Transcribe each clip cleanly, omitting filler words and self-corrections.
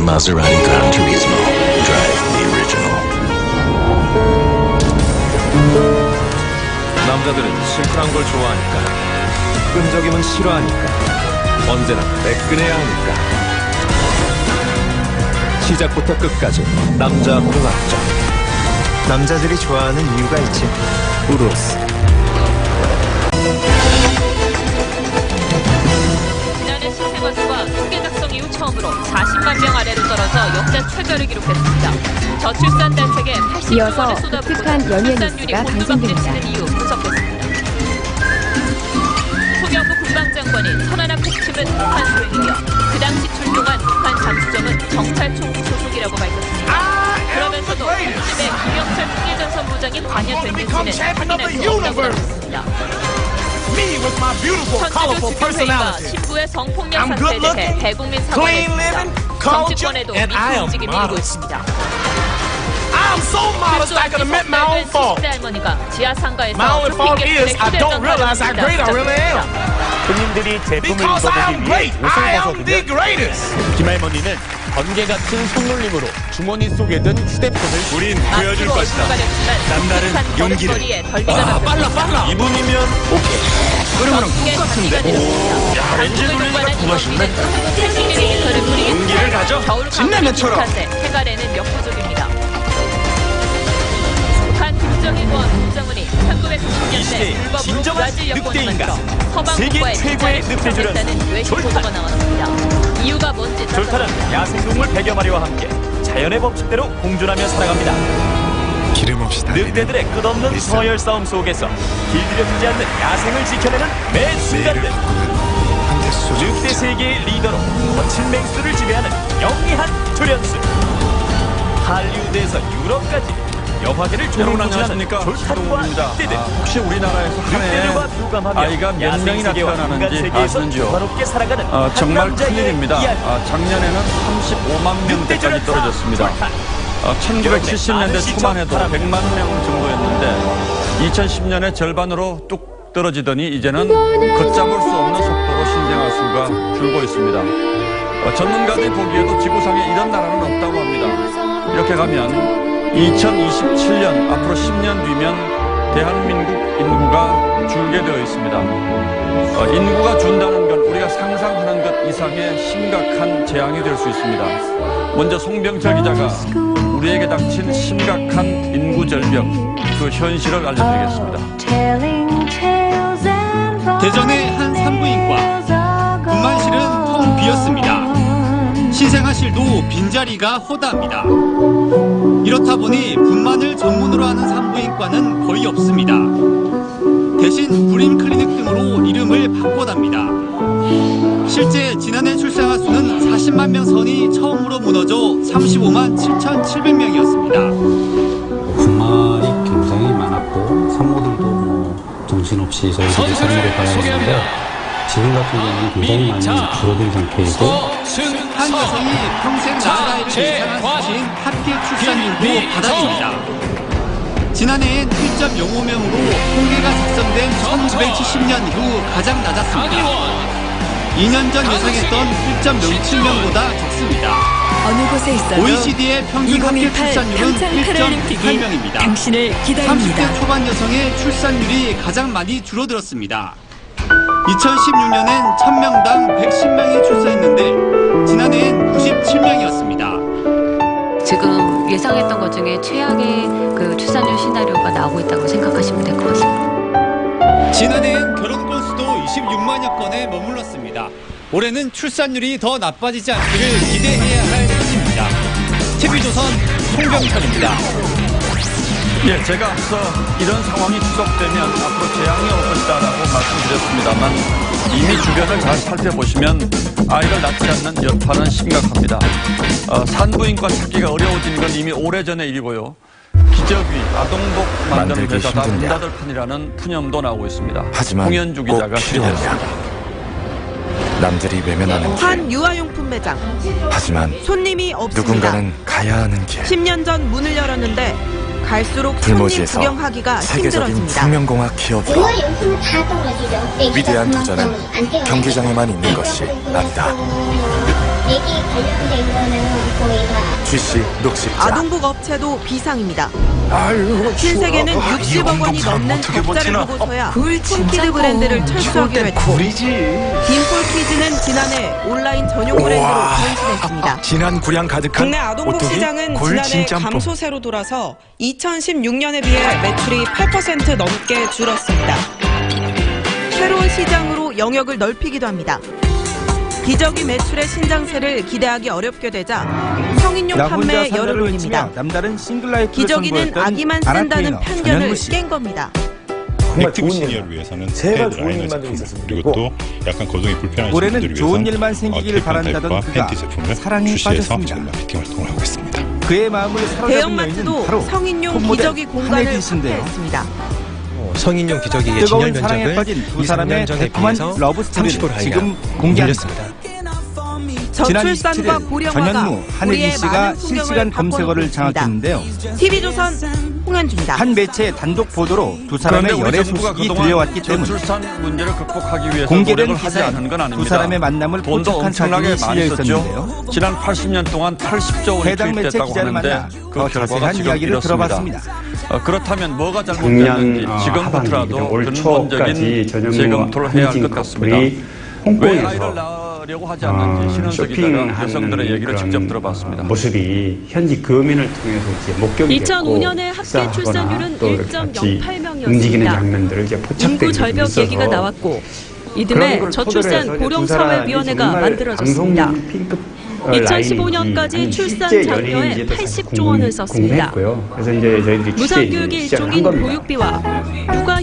Maserati Gran Turismo. Drive the original. 남자들은 심플한 걸 좋아하니까, 끈적임은 싫어하니까, 언제나 매끈해야 하니까. 시작부터 끝까지 남자 공학적. 남자들이 좋아하는 이유가 있지. 우루스. 지난해 신생아수가 통계 작성 이후 처음으로 40만 명 아래로 떨어져 역대 최저를 기록했습니다. 저출산 대책에 80조 이어서 원을 쏟아붓고 독특한 연예 출산율이 뉴스가 방송됩니다. 곤두박질치는 이유 분석했습니다. 송영무 국방장관이 천안함 폭침은 북한 소행이며 그 당시 출동한 북한 잠수정은 정찰총국 소속이라고 밝혔습니다. 그러면서도 폭침에 김영철 통일전선부장이 관여됐는지는 확인할 수 없다고 밝혔습니다. 천주교 주교회의가 신부의 성폭력 사태에 대해 대국민 사과했습니다. 정치권에도 미투 움직임이 일고 있습니다. 실수한 지 할머니가 지하 상가에서 쇼핑객들의 휴대전화를 손님들이 제품을 입어보기 위해 옷을 벗어두면 김할머니는 번개 같은 손놀림으로 주머니 속에 든 휴대폰을 우린 보여줄 것이다. 남다른 용기를. 빨라. 이분이면 오케이. 그러면 똑같은데? 야, 렌즈 돌리니까 구하시네. 용기를 가져. 진라면처럼. 해갈에는 역부족입니다. 북한 김정일과 김정은이 1990년대 불법으로 진정한 브라질 여권을 늑대인간. 만들어 서방 세계 국가의 최고의 진짜를 늑대주는 추적했다는 외신 보도가 나왔습니다. 이유가 뭔지 졸타는 야생동물 100여 마리와 함께 자연의 법칙대로 공존하며 살아갑니다. 기름 없이 달리는 늑대들의 끝없는 일상. 서열 싸움 속에서 길들여지지 않는 야생을 지켜내는 매 순간들. 늑대 세계의 리더로 거친 맹수를 지배하는 영리한 조련수. 할리우드에서 유럽까지 영화계를 조롱하는 졸탄과 늑대들. 혹시 우리나라에서 늑대들과 교감하며 아이가 몇 명이나 태어나는지 아시는지요? 조화롭게 살아가는 한 정말 남자의 큰일입니다. 이야기. 작년에는 35만 명대까지 떨어졌습니다. 1970년대 초만 해도 100만 명 정도였는데 2010년에 절반으로 뚝 떨어지더니 이제는 걷잡을 수 없는 속도로 신생아 수가 줄고 있습니다. 전문가들이 보기에도 지구상에 이런 나라는 없다고 합니다. 이렇게 가면 2027년 앞으로 10년 뒤면 대한민국 인구가 줄게 되어 있습니다. 인구가 준다는 건 우리가 상상하는 것 이상의 심각한 재앙이 될 수 있습니다. 먼저 송병철 기자가 우리에게 닥친 심각한 인구 절벽 그 현실을 알려드리겠습니다. 대전의 한 산부인과 분만실은 텅 비었습니다. 신생아실도 빈자리가 허다합니다. 이렇다 보니 분만을 전문으로 하는 산부인과는 거의 없습니다. 대신 불임 클리닉 등으로 이름을 바꿔답니다. 실제 지난해 출생아 수는 40만 명 선이 처음으로 무너져 35만 7,700명이었습니다. 분만이 굉장히 많았고 산모들도 정신없이 저희들이 산모를 받았는데 지금 같은 경우는 굉장히 많이 줄어든 상태이고 한 여성이 평생 낳을 아이를 예상한 수치인 합계 출산율도 바닥입니다. 지난해엔 1.05명으로 통계가 작성된 1970년 이후 가장 낮았습니다. 2년 전 예상했던 1.07명보다 적습니다. 어느 곳에 있어도 OECD의 평균 합계 2018 출산율은 평창 패럴림픽이 1.8명입니다. 당신을 기다립니다. 30대 초반 여성의 출산율이 가장 많이 줄어들었습니다. 2016년엔 1000명당 110명이 출산했는데 지난해엔 97명이었습니다. 지금 예상했던 것 중에 최악의 그 출산율 시나리오가 나오고 있다고 생각하시면 될 것 같습니다. 지난해엔 결혼 건수도 26만여 건에 머물렀습니다. 올해는 출산율이 더 나빠지지 않기를 기대해야 할 것입니다. TV조선 송병철입니다. 예, 제가 앞서 이런 상황이 지속되면 앞으로 재앙이 올 것이다라고 말씀드렸습니다만 이미 주변을 잘 살펴보시면 아이를 낳지 않는 여파는 심각합니다. 산부인과 찾기가 어려워진 건 이미 오래전의 일이고요. 기저귀, 아동복 만드는 회사가 문 닫을 판이라는 푸념도 나오고 있습니다. 하지만 홍현주 기자가 취재했습니다. 남들이 외면하는 길. 한 유아용품 매장. 하지만 손님이 없습니다. 누군가는 가야 하는 길. 10년 전 문을 열었는데 갈수록 손님 불모지에서 구경하기가 세계적인 힘들어집니다. 생명공학 기업으로 위대한 도전은 경기장에만 있는 것이 아니다. 애기 관련된 거는 아동복 업체도 비상입니다. 신세계는 60억 원이 넘는 적자를 보고서야 홈키드 브랜드를 철수하기로 했고 딘폴키즈는 지난해 온라인 전용 브랜드로 변신했습니다. 진한 구량 가득한 국내 아동복 오뚜기 시장은 굴 지난해 진짬뽕. 감소세로 돌아서 2016년에 비해 매출이 8% 넘게 줄었습니다. 새로운 시장으로 영역을 넓히기도 합니다. 기저귀 매출의 신장세를 기대하기 어렵게 되자 성인용 판매에 열을 올립니다. 남다른 싱글라이프를 기저귀는 선보였던 아기만 쓴다는 편견을 깬 겁니다. 액티브 시니어를 위해서는 패드 라이너 제품 그리고 또 약간 거동이 불편하신 분들을 위해서 좋은 일만 생기기를 바란다던 그가 팬티 제품을 사랑에 출시해서 빠졌습니다. 지금 마케팅 활동을 하고 있습니다. 그의 마음을 사로잡은 대형마트도 여인은 바로 성인용 톱모델 기저귀 공간을 한혜진 씨인데요. 확대했습니다. 성인용 기저귀의 뜨거운 진열 사랑에 면적을 빠진 두 2, 사람의 3년 전에 달콤한 비해서 러브 스토리를 30% 지금 하향 공개합니다. 저출산과 27일 고령화가 전현무 한혜진 우리의 씨가 많은 실시간 풍경을 검색어를 바꿔놓고 장악했는데요. TV조선 홍현주입니다. 한 매체의 단독 보도로 두 사람의 그런데 우리 열애 정부가 소식이 그동안 들려왔기 때문에 저출산 문제를 극복하기 위해서 공개된 노력을 하지 않은 건 기사에 아닙니다. 두 사람의 만남을 돈도 포착한 엄청나게 사진이 많이 실려 썼죠. 있었는데요. 지난 80년 동안 80조 원이 해당 매체 투입됐다고 기자를 하는데 만나 그 더 결과가 자세한 지금 이야기를 이렇습니다. 들어봤습니다. 그렇다면 뭐가 작년 잘못됐는지 지금부터라도 올 초까지 근본적인 전현무 재검토를 해야 할 것 같습니다. 왜 홍콩에서 아이를 낳으려고 하지 않는지 신은석 기자가 여성들의 얘기를 직접 들어봤습니다. 모습이 현지 금연을 통해서 이제 목격이 됐고 2005년에 합계 출산율은 1.08명이었습니다. 움직이는 장면들을 이제 포착되고 인구 절벽 얘기가 나왔고 이듬해 저출산 고령사회위원회가 만들어졌습니다. 2015년까지 출산 장려에 80조 원을 썼습니다. 그래서 이제 저희들이 무상교육의 일종인 보육비와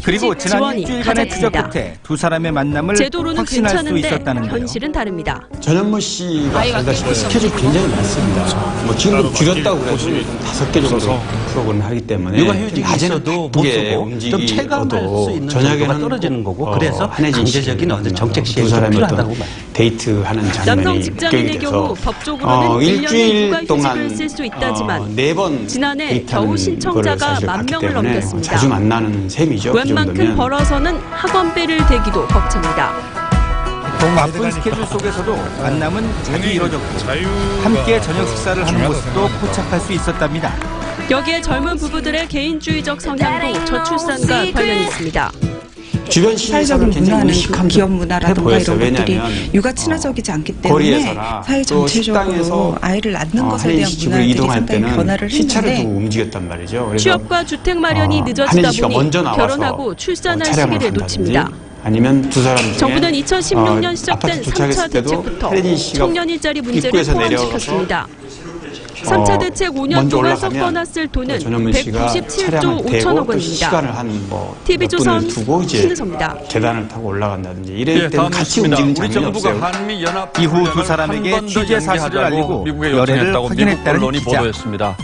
그리고 육아휴직 지난 지원이 일주일간의 추적 가졌습니다. 끝에 두 사람의 만남을 제도로는 확신할 수 괜찮은데 있었다는데요. 현실은 다릅니다. 전현무 씨가 알다시피 스케줄 굉장히 많습니다. 뭐 지금도 줄였다고 그래도 5개 정도 프로그램을 하기 때문에 육아휴직이 낮에는 있어도 못 바쁘게 쓰고 좀 체감할 수 있는 정도가 떨어지는 거고 그래서 강제적인 어떤 정책 두 시행이 좀 사람이 필요하다고 어떤 데이트하는 장면이 남성 직장인의 목격이 경우 돼서 법적으로는 1년의 일주일 육아휴직을 동안 쓸 수 있다지만 4번 지난해 겨우 신청자가 10,000명을 넘겼습니다. 자주 만나는 셈이죠. 그 웬만큼 정도면. 벌어서는 학원비를 대기도 벅찹니다. 바쁜 스케줄 속에서도 만남은 자주 이뤄졌고 함께 저녁 식사를 하는 모습도 포착할 수 있었답니다. 여기에 젊은 부부들의 개인주의적 성향도 저출산과 관련이 있습니다. 주변 사회적인 문화는 기업 문화라든가 이런 것들이 육아 친화적이지 않기 때문에 사회 전체적으로 아이를 낳는 것에 대한 문화들이 상당히 변화를 시차를 두고 했는데 움직였단 말이죠. 그래서 취업과 주택 마련이 늦어지다 보니 결혼하고 출산할 시기를 놓칩니다. 아니면 두 사람 중에 정부는 2016년 시작된 아파트 3차 도착했을 때도 대책부터 혜린 씨가 청년 일자리 문제를 입구에서 포함시켰습니다. 3차 대책 5년 동안 섞어놨을 돈은 197조 5천억 원입니다. TV조선 신은석입니다. 계단을 타고 올라간다든지 예, 이럴 때는 같이 움직이는 우리 장면이 정부가 없어요. 한미 연합 이후 두 사람에게 취재 사실을 알리고 미국에 열애를 요청했다고 미국 확인했다는 언론이 기자. 보도했습니다.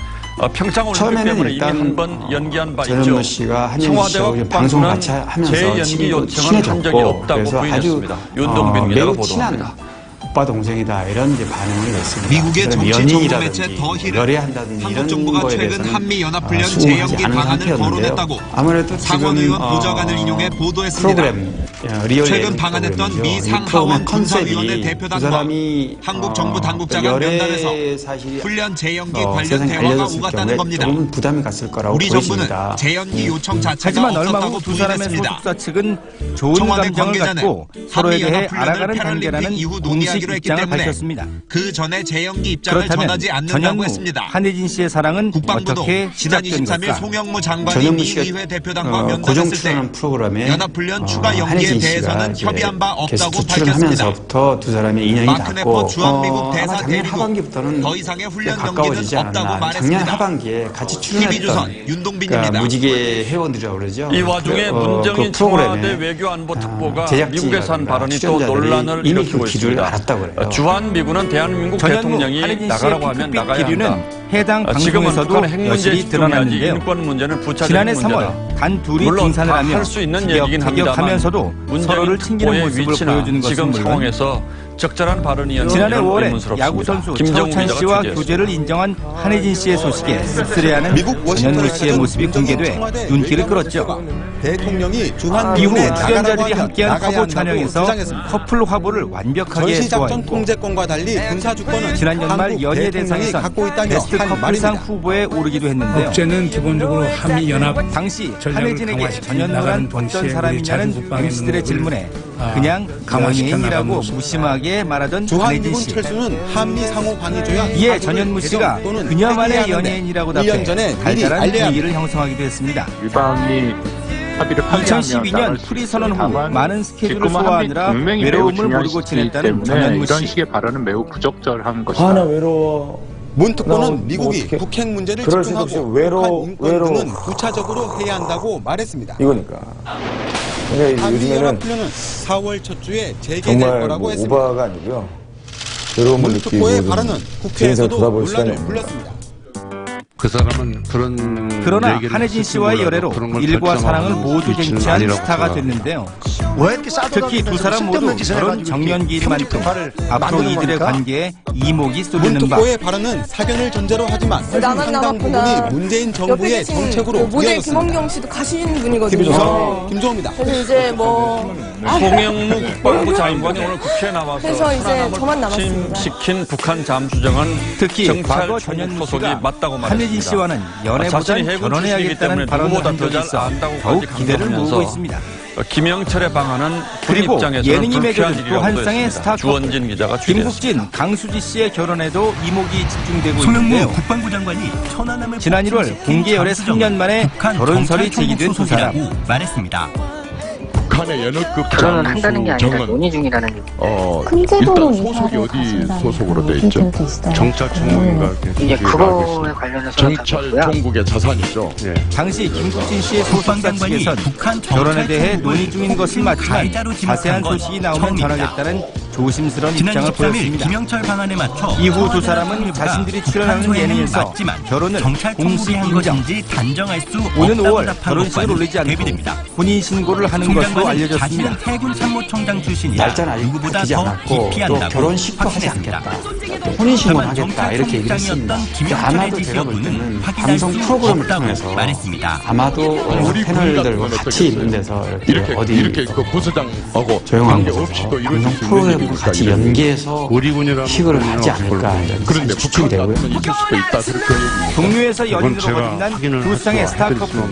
평창 올림픽 처음에는 때문에 이미 일단 한 번 연기한 바 있죠. 전현무 씨가 한혜진 청와대와 씨하고 방송 국방부는 같이 하면서 재연기 요청을 한 적이 없다고 그래서 아주 부인했습니다. 윤동빈 기자가 매우 친한 보도합니다. 오빠 동생이다 이런 이제 반응을 냈습니다. 미국의 정치 정보 매체 연인이라든지 더힐은 열애한다든지 한국 이런 정부가 거에 최근 대해서는 한미 연합훈련 수긍하지 재연기 않은 방안을 상태였는데요. 거론했다고 아무래도 상원 지금 의원 보좌관을 인용해 보도했습니다. 프로그램 리얼 최근 예능 방한했던 프로그램이죠. 미 이 상하원 프로그램 컨셉이 군사위원회 두 대표단과 사람이 한국 정부 당국자가 열애 면담에서 사실이 훈련 재연기 관련 세상에 대화가 알려졌을 오갔다는 경우에 겁니다. 조금 부담이 갔을 거라고 우리 보여집니다. 정부는 재연기 요청 자체가 하지만 얼마 없었다고 후 두 사람의 부인했습니다. 소속사 측은 좋은 청와대 감정을 관계자는 갖고 서로에 대해 한미연합훈련을 알아가는 패럴림픽 관계라는 이후 공식 논의하기로 했기 입장을 때문에 밝혔습니다. 그 전에 재연기 입장을 그렇다면 전하지 않는다고 전현무, 했습니다. 한혜진 씨의 사랑은 국방부도 어떻게 지난 시작된 23일 걸까? 송영무 장관이 전현무 미 씨가 의회 대표단과 고정 면담했을 때 출연한 프로그램에 연합훈련 추가 연기에 한혜진 씨가 대해서는 이제 협의한 바 게스트 없다고 출연을 밝혔습니다. 하면서부터 두 사람의 인연이 마크 닿고 네퍼 주한미국 아마 대사 작년 대리도 하반기부터는 더 이상의 훈련 가까워지지 연기는 없다고 않았나. 말했습니다. 작년 하반기에 같이 TV조선 출연했던 윤동빈입니다. 무지개 회원들이라고 그러죠. 이 와중에 문정인 그 청와대 프로그램에 외교안보특보가 제작진이라든가 미국에서 한 발언이 또 출연자들이 논란을 이미 일으키고 그 길을 있습니다. 알았다고 그래요. 주한미군은 대한민국 전현무, 대통령이 한혜진 씨의 나가라고 하면 핑크빛 나가야 기류는 한다. 해당 지금은 방송에서도 북한의 핵 문제에 여실히 집중해야지 드러났는데요. 인권 문제는 부차적인 지난해 문제다. 3월 단 둘이 물론 등산을 다 하며 할 수 있는 얘기긴 합니다만 티격하면서도 서로를 챙기는 모습을 위치나 보여주는 것은 지금 물론 상황에서 적절한 발언이었는지 지난해 5월에 의문스럽습니다. 야구 선수 김정우 차우찬 기자가 씨와 취재했습니다. 교제를 인정한 한혜진 씨의 소식에 씁쓸해하는 전현무 씨의 모습이 공개돼 눈길을 끌었죠. 대통령이 이후 출연자들이 함께한 화보 촬영에서 커플 화보를 완벽하게 전시작전 소화했고 통제권과 달리 군사 주권은 지난 연말 한국 연예 대통령이 대상에서 갖고 있다며 베스트 한 커플상 말입니다. 후보에 오르기도 했는데요. 국제는 기본적으로 한미연합 당시 전략을 한혜진에게 강화시키 전현무란 나가는 어떤 동시에 사람이냐는 우리 자주국방의 MC들의 질문에 그냥 강화시켜 연예인이라고 나가는 무심하게 말하던 한혜진 주한미군 씨. 철수는 한미 상호 방위 조약 이에 전현무 씨가 그녀만의 연예인이라고 답해 1년 전에 미리 달달한 알려야 분위기를 형성하기도 했습니다. 일방이 합의를 파기하면 2012년 풀이 선언 후 다만 많은 스케줄을 지금은 소화하느라 한미 동맹이 외로움을 매우 중요한 모르고 시기이기 지냈다는 때문에 전현무 이런 씨. 식의 발언은 매우 부적절한 것이다. 아, 나 외로워. 문특보는 미국이 어떻게 북핵 문제를 그럴 수도 집중하고 없이 북한 인권 등은 부차적으로 해야 한다고 말했습니다. 이거니까. 그러니까 한미 요즘에는 연합훈련은 4월 첫 주에 재개될 정말 거라고 했습니다. 오바가 아니고요. 외로움을 느끼고 문특보의 좀 발언은 제 인생 국회에서도 돌아볼 시간이 논란을 없는 불렀습니다. 그 사람은 그런 그러나 한혜진 씨와의 열애로 일과 사랑을 모두 쟁취한 스타가 됐는데요. 특히 두 사람 모두 결혼 정년기일 만큼 앞으로 이들의 관계에 이목이 쏟는 바. 문특보의 발언은 사견을 전제로 하지만 상당 부분이 문재인 정부의 정책으로 모델 이어졌습니다. 김원경 씨도 가시는 분이거든요. 김종호입니다. 그래서 이제 뭐 송영무 국방부 장관이 오늘 국회에 나와서 그래서 이제 저만 남았습니다. 시킨 북한 잠수정은 특히 정찰 과거 총국 전현무 소속이 씨가 맞다고 말했습니다. 한혜진 씨와는 연애보단 자신이 해군 결혼해야겠다는 출신이기 때문에 발언을 누구보다 한 적이 더 잘 있어 안다고까지 더욱 기대를 모으고 강조하면서 있습니다. 김영철의 방안은 군 그리고 입장에서는 예능이 불쾌한 맺어준 또 일이라고 한 쌍의 했습니다. 스타 주원진 기자가 취재했습니다. 김국진, 강수지 씨의 결혼에도 이목이 집중되고 송영무 있는데요. 국방부 장관이 천안함을 지난 1월 공개 열애 3년 만에 결혼설이 제기된 두 사람. 말했습니다. 북한의 연합급 결혼은 한다는 게 아니라 정은 논의 중이라는 일단 소속이 어디 소속으로 돼 있죠? 정찰총국인가 이제 그거에 관련해서 정찰 총국의 자산이죠. 당시 김국진 씨의 소속사 측에선 결혼에 대해 논의 중인 것은 맞지만 자세한 소식이 나오면 전하겠다는 조심스러운 입장을 보였습니다. 김영철 방안에 맞춰 이후 두 사람은 자신들이 출연하는 예능에서 결혼을 공식 인정. 단정할 수 오는 5월 없다고 결혼식을 올리지 않고 혼인 신고를 하는 것으로 알려졌습니다. 자신은 해군 참모총장 출신이라 날짜는 아직 누구보다 밝히지 더 않았고 깊이 또 한다고 결혼식도 하지 확신했습니다. 않겠다. 혼인신고는 하겠다 이렇게 얘기를 했습니다. 아마도 제가 볼 때는 방송 프로그램을 통해서 말했습니다. 아마도 패널들과 같이 있는 데서 이렇게 어디 이렇게 그 부서장하고 조용한 관계 곳에서 없이 또 이런 방송 프로그램과 같이 연계해서 식을 하지 않을까 그런데 추측이 되고요. 있을 수도 있다 그렇게 동료에서 연인으로 거듭난 두 쌍의 스타 커플.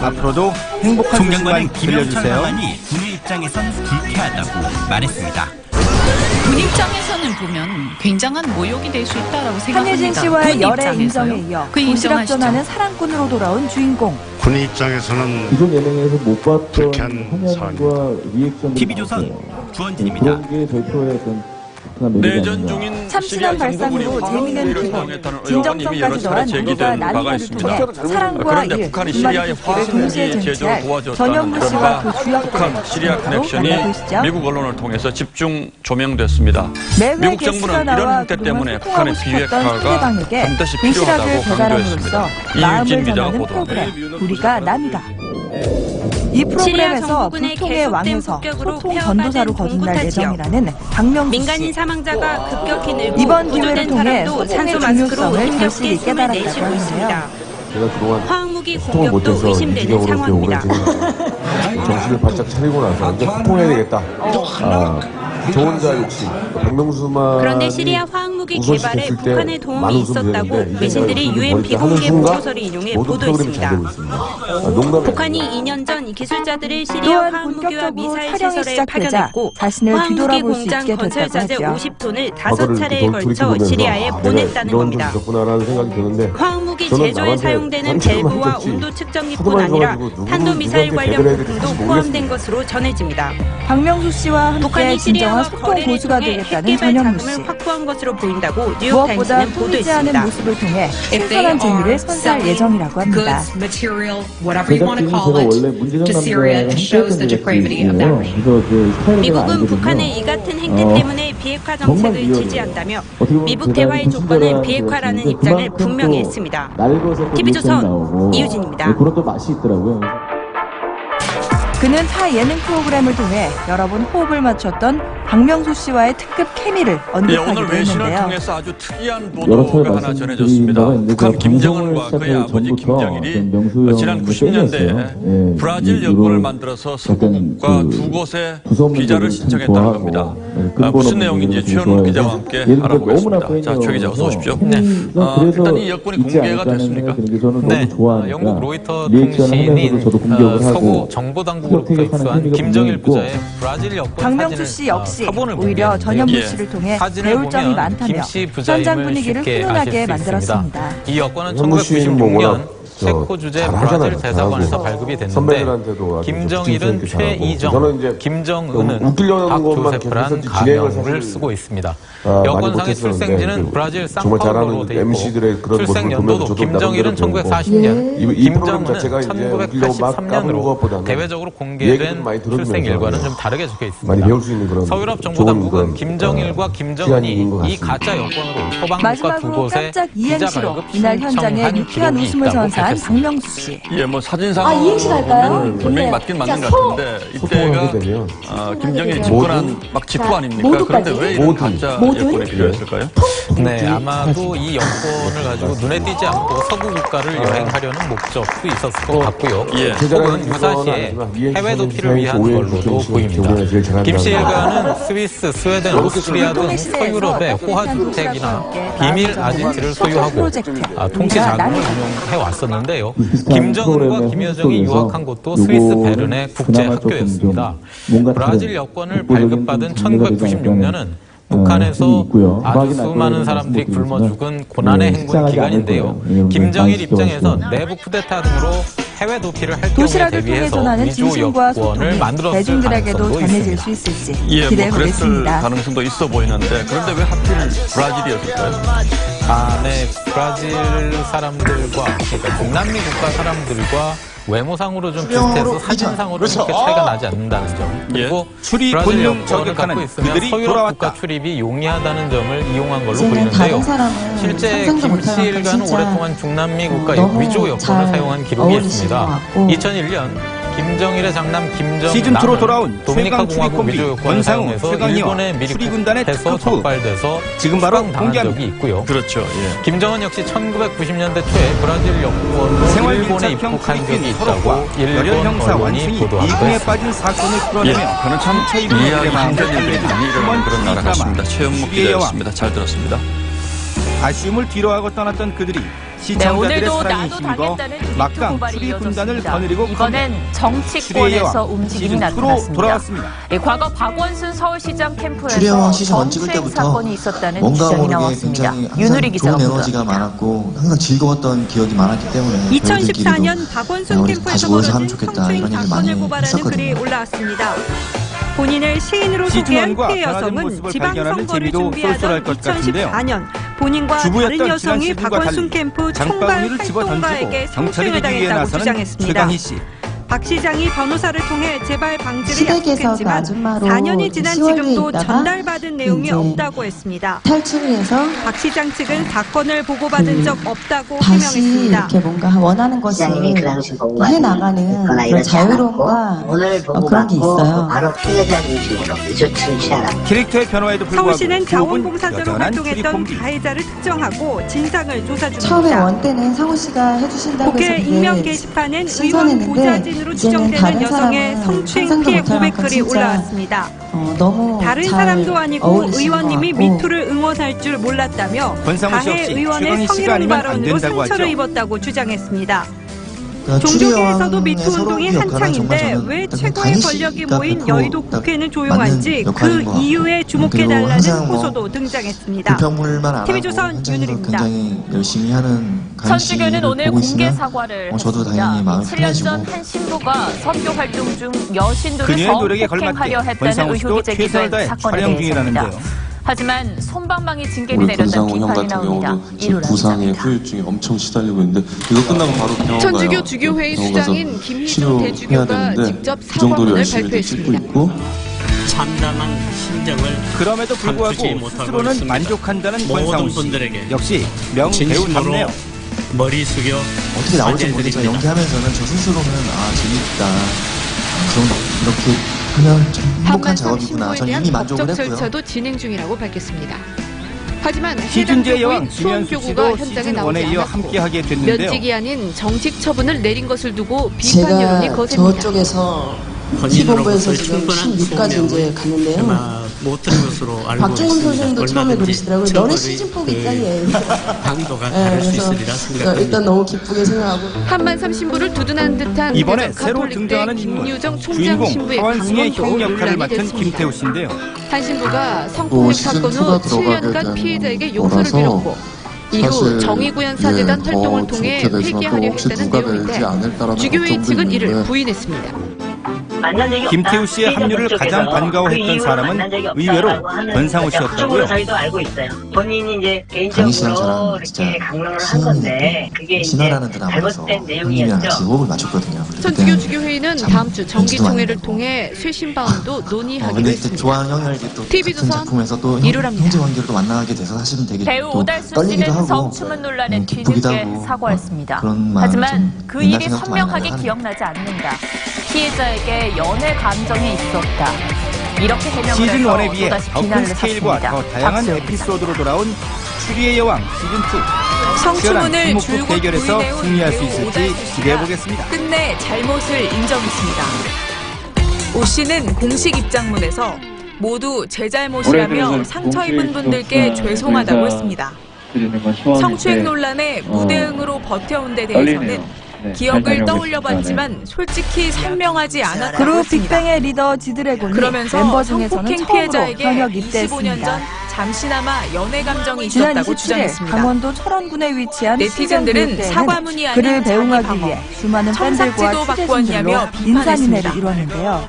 앞으로도 행복한 총장관은 소식만 김영철 들려주세요. 방안이 군의 입장에선 불쾌하다고 말했습니다. 군 입장에서는 보면 굉장한 모욕이 될 수 있다라고 생각합니다. 한혜진 씨와의 군 열애 입장에서요. 인정에 이어 그 도시락 인정하시죠? 전하는 사랑꾼으로 돌아온 주인공. 군의 입장에서는 기존 예능에서 못 봤던 불쾌한 화면과 리액션들이 TV조선 주원진입니다. 그런 게 저희 프로의 어떤 내전 중인 참신한 발상으로 재미있는 기본, 진정성까지 더한 무도가 난이도를 통해 사랑과 그런데 일, 북한이 두 시리아의 마리 토끼를 동시에 화학무기 제조를 쟁취할 도와줬다는 전현무 씨와 그 주역들의 북한 시리아 커넥션이 만나보시죠. 미국 언론을 통해서 집중 조명됐습니다. 매회 미국 게스트가 정부는 이런 나와 형태 그동안 때문에 소통하고 북한의 싶었던 비핵화가 상대방에게 반드시 도시락을 필요하다고 배달함으로써 강조했습니다. 마음을 이유진 기자가 전하는 보도합니다. 프로그램 우리가 남이다. 이 프로그램에서 불통의 왕에서 소통 전도사로 거듭날 예정이라는 박명수 씨. 민간인 사망자가 급격히 늘고 이번 기회를 구조된 통해 사람도 소통의 산소 마스크로 중요성을 힘겹게 절실히 숨을 깨달았다고 내쉬고 있습니다. 하는데요. 제가 그동안 화학무기 소통을 공격도 못해서 의심되는 이기적으로 상황입니다. 정신을 바짝 차리고 나서 이제 소통해야 되겠다. 저 혼자 역시 박명수만 그런데 시리아 화학무기 우선시 개발에 됐을 때 북한의 도움이 많은 웃음이 있었다고 되는데 외신들이 이제 유엔 하는 비공개 순간 보고서를 인용해 모든 프로그램이 잘 보도했습니다. 되고 있습니다. 북한이 2년 전 기술자들을 시리아 또한 화학무기와 본격적으로 미사일 촬영이 시설에 시작되자 파견했고 자신을 화학무기 뒤돌아볼 수 공장 있게 건설 됐다고 자재 하죠. 50톤을 과거를 5차례에 이렇게 걸쳐 돌이켜보면서 시리아에 보냈다는 내가 이런 겁니다. 적이 있었구나라는 생각이 드는데 화학무기 저는 제조에 남한테 사용되는 상처만 밸브와 줬지. 온도 측정기뿐 하도 많이 아니라 줘가지고 탄도미사일 누구한테 관련 배달해야 될지 부품도 포함된 것으로 전해집니다. 박명수 씨와 함께 북한이 진정한 시리아와 소통 거래를 고수가 통해 되겠다는 핵개발 전현무 씨. 자금을 확보한 것으로 보인다고 무엇보다 뉴욕타임스는 꾸미지 않은 보도했습니다. 모습을 통해 신선한 재미를 선사할 예정이라고 합니다. 제작진이 제가 원래 문재정 남자랑 함께했던 제작진이에요. 그래서 그 스타일을 미국은 알거든요. 북한의 이 같은 행태 때문에 비핵화 정말 정책을 위험해요. 지지한다며 어떻게 보면 미국 제가 대화의 조건을 신뢰가 비핵화라는 되었는데 입장을 그만큼 분명히 또 했습니다. 날것의 또 TV조선 리액션이 나오고 이유진입니다. 네, 그런 또 맛이 있더라고요. 그는 타 예능 프로그램을 통해 여러 번 호흡을 맞췄던 박명수 씨와의 특급 케미를 언급하기도 오늘 외신을 했는데요. 통해서 아주 특이한 보도가 하나 전해졌습니다. 북한 김정은과 그의 아버지 김정일이 지난 90년대에 브라질 여권을 만들어서 서구국가 두 곳에 비자를 신청했다는 겁니다. 무슨 내용인지 최현우 기자와 함께 알아보겠습니다. 자, 최 기자 어서 오십시오. 일단 이 여권이 공개가 됐습니까? 네, 영국 로이터 통신인 서구 정보당국으로부터 입수한 김정일 부자의 브라질 여권 박명수 씨 역시 오히려 전현무 씨를 통해 배울 점이 많다며 현장 분위기를 훈훈하게 만들었습니다. 이 여권은 1996년 체코 주재 브라질 대사관에서 발급이 됐는데 김정일은 최이정, 김정은은 박조세프란 가명을 쓰고 있습니다. 여권상의 출생지는 브라질 상파울로로 돼 있고 출생 연도도 김정일은 1940년, 김정은은 1983년으로 대외적으로 공개된 출생 일과는 좀 다르게 적혀 있습니다. 서유럽 정보당국은 김정일과 김정은이 이 가짜 여권으로 서방국가 두 곳에 비자 발급 이날 현장에 유쾌한 웃음을 선사한 박명수 씨. 예, 뭐 사진상으로 보면 분명히 맞긴 맞는 것 같은데 이때가 김정일이 집권한 막 직후 아닙니까? 그런데 왜 이런 가짜 여권이 필요했을까요? 네, 아마도 이 여권을 가지고 눈에 띄지 않고 서구 국가를 여행하려는 목적도 있었을 것 같고요. 혹은 유사시에 해외 도피를 위한 걸로도 보입니다. 김 씨 일가는 스위스, 스웨덴, 오스트리아 등 서유럽의 호화주택이나 비밀 아지트를 소유하고 통치 자금을 운영해 왔었는데요. 김정은과 김여정이 유학한 곳도 스위스 베른의 국제학교였습니다. 브라질 여권을 발급받은 1996년은 북한에서 아주 수많은 사람들이 굶어 죽은 고난의 행군 기간인데요. 김정일 입장에서 내부 쿠데타 등으로 해외 도피를 할 경우에 대비해서 위조 여권을 만들었을 대중들에게도 가능성도 전해질 있습니다. 수 있을지 예, 기대해 그랬을 보겠습니다. 가능성도 있어 보이는데 그런데 왜 하필 브라질이었을까요? 네, 브라질 사람들과 그러니까 중남미 국가 사람들과 외모상으로 좀 비슷해서 사진상으로 그렇게 차이가 나지 않는다는 점. 그리고 출입 브라질 본능 여권을 저격하는 갖고 있으면 그들이 서유럽 돌아왔다. 국가 출입이 용이하다는 점을 이용한 걸로 보이는데요. 실제 김 씨 일가는 오랫동안 중남미 국가 위조 여권을 사용한 기록이 있습니다. 2001년 김정일의 장남 시즌2로 돌아온 도미니카 최강 공화국 출입 위조 콤비 여권을 권상우, 사용해서 최강희와 일본의 미리 수리군단의 국해서 특급 호흡. 적발돼서 지금 바로 수방당한 공개합니다. 적이 있고요. 그렇죠. 예. 김정은 역시 1990년대 초에 브라질 여권으로 생활 일본에 밀착형 입국한 적이 필리핀 있다고 서로과 일본 열혈 형사 언론이 완승이 보도하고 이궁에 했습니다. 빠진 사건을 풀어내며 그는 참 이해하기 힘든 일들이 많이 일어나는 그런 나라 같습니다. 최영목 기자였습니다. 잘 들었습니다. 아쉬움을 뒤로하고 떠났던 그들이 네, 시청자들의 오늘도 사랑에 나도 힘입어 당했다는 트위터 막강 고발이 출입군단을 이어졌습니다. 거느리고 이번엔 정치권에서 움직임이 나타났습니다. 돌아왔습니다. 과거 박원순 서울시장 캠프에서 추리해왕 시장 찍을 성추행 때부터 사건이 있었다는 뭔가 주장이 모르게 나왔습니다. 굉장히 윤우리 항상 기자가 좋은 보도합니다. 에너지가 많았고 항상 즐거웠던 기억이 많았기 때문에 2014년 박원순 우리 캠프에서 다시 모여서 하면 벌어진 좋겠다 성추행 이런 얘기 사건을 많이 고발하는 글이 했었거든요. 올라왔습니다. 본인을 시인으로 소개한 시즌1과 피해 변화된 여성은 모습을 발견하는 지방선거를 재미도 준비하던 쏠쏠할 것 같은데요. 2014년 본인과 주부였던 다른 지난 여성이 시즌과 박원순 달리 캠프 총괄 장바구니를 집어 활동가에게 던지고 경찰에 성추행을 이르기 위해 당했다고 나서는 주장했습니다. 최강희 씨. 박 시장이 변호사를 통해 재발 방지를 시댁에서 그 약속했지만 아줌마로 4년이 지난 시월에 지금도 있다가 전달받은 내용이 이제 없다고 했습니다. 탈출을 해서 박 시장 측은 사건을 보고받은 적 없다고 다시 해명했습니다. 이렇게 뭔가 원하는 것을 해나가는 그런 자유로움과 그런 게 있어요. 캐릭터의 변화에도 불구하고 서울시는 자원봉사자로 여전한 활동했던 출입 가해자를 특정하고 진상을 조사 처음에 중입니다. 원 때는 상호 씨가 해주신다고 국회 해서 익명 그게 게시판엔 의원 신선했는데 보좌진으로 이제는 추정되는 다른 여성의 사람은 성추행 상상도 피해 못할 만큼 고백글이 진짜 올라왔습니다. 너무 다른 잘 사람도 아니고 어울리시는 의원님이 것 같고. 미투를 응원할 줄 몰랐다며 권상우 씨 가해 역시 의원의 최강희 씨가 성희롱 아니면 안 발언으로 된다고 상처를 하죠. 입었다고 주장했습니다. 그러니까 종교계에서도 미투 추리여왕의 운동이 서러운 역할은 한창인데 정말 왜 저는 최고의 강희 권력이 씨가 모인 딱 여의도 국회는 조용한지 맞는 그 역할인 것 같고. 이유에 그리고 주목해달라는 항상 호소도 등장했습니다. 불평물만 안 TV조선 하고 현장에서 윤우리입니다. 굉장히 열심히 하는 강희 천주교는 씨를 오늘 보고 공개 있으면 사과를 저도 했습니다. 당연히 마음이 7년 전 편해지고 한 신부가 선교 활동 중 여신도를 그녀의 노력에 성폭행하려 걸맞게 했다는 권상우 씨도 의혹이 최선을 제기된 다해 사건에 촬영 대해서입니다. 중이라는데요. 하지만 손방망이 징계를 우리 내렸다는 권상우 형 비판이 같은 나옵니다. 경우도 지금 이루라 부상에 기자입니다. 후유증에 엄청 시달리고 있는데 이거 끝나고 바로 병원 가요. 천주교 주교회의 병원 가서 수장인 김희중 치료해야 대주교가 되는데 직접 그 정도로 사과문을 열심히 찍고 발표했습니다. 있고 참담한 심정을 그럼에도 불구하고 감추지 못하고 스스로는 있습니다. 만족한다는 모든 권상우 씨. 분들에게 역시 명배우답네요. 머리 숙여 어떻게 나올지 모르겠지만 연기하면서는 저 스스로는 재밌다. 그런 이렇게 그냥 좀 행복한 한만성 작업이구나. 신부에 전 대한 이미 만족을 법적 했고요. 절차도 진행 중이라고 밝혔습니다. 하지만 해당 시준재 여왕 교구인 수원 김현숙 교구가 씨도 현장에 시즌 나오지 1에 이어 않았고 함께하게 됐는데요. 면직이 아닌 정직 처분을 내린 것을 두고 비판 여론이 제가 거셉니다. 저쪽에서 시본부에서 지금 16까지 이제 갔는데요. 못 들은 것으로 알고 박종훈 있습니다. 선생님도 처음에 그러시더라고요. 너는 시즌폭이 있다 얘. 강도가 다를 수 있으리라 생각합니다. 일단 너무 기쁘게 생각하고. 한만삼 신부를 두둔한 듯한 이번에 대전 새로 가톨릭대 등장하는 인물 김유정 총장 주인공 신부의 하완승의 형 강권도 역할을 논란이 맡은 됐습니다. 김태우 씨인데요. 한 신부가 성폭력 사건 후 7년간 피해자에게 용서를 거라서 빌었고 이후 사실 정의구현사재단 더 활동을 통해 좋게 되지만 회개하려 또 혹시 했다는 누가 되지 내용인데 않을까라는 주교회 걱정도 측은 이를 있는데 부인했습니다. 김태우 씨의 합류를 가장 반가워했던 사람은 의외로 권상우 씨였다고요. 저희도 알고 있어요. 본인이 이제 강희 씨랑 개인적으로 저랑 진짜 이렇게 강론을 한 건데 그게 이제 신화라는 드라마에서 잘못된 형님이랑 같이 내용이었죠. 호흡을 맞췄거든요. 천주교 주교회는 다음 주 정기총회를 뭐. 통해 쇄신 방안도 논의하기로 근데 했습니다. 좋아하는 형이랑 이제 또 TV조선 같은 작품에서 또 이루랍니다. 형제 관계로 또 만나게 돼서 사실은 되게 배우 또 오달수 떨리기도 씨는 하고 성추문 논란에 기쁘기도 뒤늦게 하고 사과했습니다. 그런 마음이 하지만 좀 그 옛날 일이 생각도 많이 선명하게 나긴 기억나지 않는다. 피해자에게 연애 감정이 있었다. 이렇게 해명을 시즌 해서 1에 비해 또다시 더 큰 비난을 스케일과 샀습니다. 더 다양한 박수영 에피소드로 돌아온 추리의 여왕 시즌 2. 성추문을 치열한 줄곧 대결에서 부인해온 승리할 수 배우 있을지 오달수 씨가 기대해보겠습니다. 끝내 잘못을 인정했습니다. 오 씨는 공식 입장문에서 모두 제 잘못이라며 상처 입은 분들께 죄송하다고 했습니다. 성추행 논란에 무대응으로 버텨온 데 대해서는 기억을 떠올려봤지만 솔직히 설명하지 않았다고 그룹 했습니다. 빅뱅의 리더 지드래곤이 그러면서 멤버 중에서는 성폭행 처음으로 피해자에게 현역 25년 입대했습니다. 전 잠시나마 연애 감정이 지난 있었다고 27일 주장했습니다. 강원도 철원군에 위치한 네티즌들은 사과문이 아닌 그를 자기 배웅하기 방어, 위해 수많은 팬들과 청삭지도 받고 취재진들로 왔냐며 인사인회를 비판했습니다. 이뤘는데요.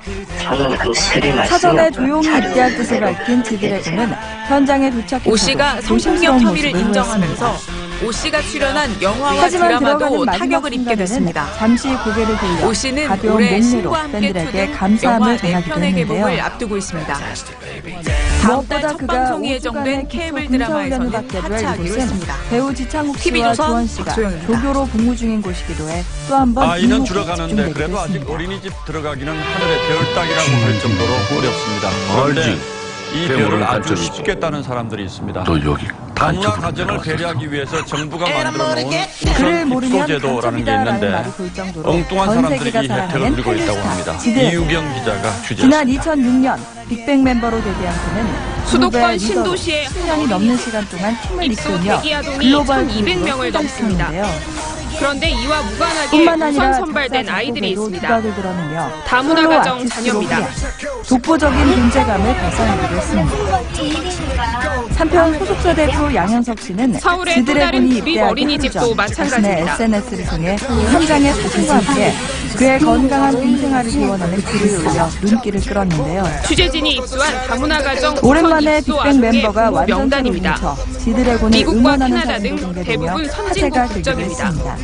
사전에 조용히 입대할 뜻을 밝힌 지드래곤은 현장에 오 도착해서 씨가 성폭력 조심스러운 혐의를 모습을 인정하면서 보였습니다. 오 씨가 출연한 영화와 하지만 드라마도 들어가는 마지막 타격을 입게 순간에는 됐습니다. 잠시 고개를 돌려 오 씨는 가벼운 올해 목례로 신과 함께 팬들에게 투는 감사함을 영화 내 전하기도 편의 개봉을 했는데요. 앞두고 있습니다. 다음 무엇보다 달 첫 그가 방송이 5주간의 예정된 기초 케이블 군사훈련을 드라마에서는 받게 될 하차하기로 이곳은 했습니다. 배우 지창욱 씨와 TV조선 조원 씨가 박소영입니다. 조교로 복무 중인 곳이기도 해 또 한 번 아이는 이목이 들어가는데 집중되기도 그래도 아직 했습니다. 어린이집 들어가기는 하늘의 별 따기라고 할 정도로 어렵습니다. 그런데 알지. 이 배우는 별을 아주 단점이 있어. 쉽게 따는 사람들이 있습니다. 너 여기 다문화 단점으로 가정을 들어갔어. 배려하기 위해서 정부가 만들어 놓은 그를 우선 모르면 입소제도라는 게 간첩이다라는 있는데 말이 돌 정도로 엉뚱한 전 사람들이 세계가 이 혜택을 사랑하는 누리고 있다고 텔레스타 합니다. 지드래곤. 이유경 기자가 지난 취재했습니다. 2006년 빅뱅 멤버로 데뷔한 그는 수도권 그룹의 신도시의 리더로 10년이 넘는 시간 동안 팀을 입소 이끌며 대기아동이 글로벌 1200명을 넘습니다. 성장시켰는데요. 그런데 이와 무관하게 뿐만 우선 아니라 선발된 작사, 아이들이 작곡에도 있습니다. 두각을 드러내며 다문화 솔로 가정 아티스트로 자녀입니다. 후에 독보적인 존재감을 발산하기도 했습니다. 한편 소속사 대표 양현석 씨는 서울의 또 다른 지드래곤이 구립 입대하기 어린이집도 하루 전 마찬가지입니다. 자신의 SNS를 통해 현장의 사진과 함께 그의 건강한 군 생활을 기원하는 글을 올려 눈길을 끌었는데요. 취재진이 입수한 다문화 가정 오랜만에 우선 입소 빅뱅 아동의 멤버가 후보 완전체로 명단입니다. 뭉쳐 지드래곤을 미국과 응원하는 캐나다 사진도 등 공개되며 대부분 화제가 선진국 되기도 국적입니다. 했습니다.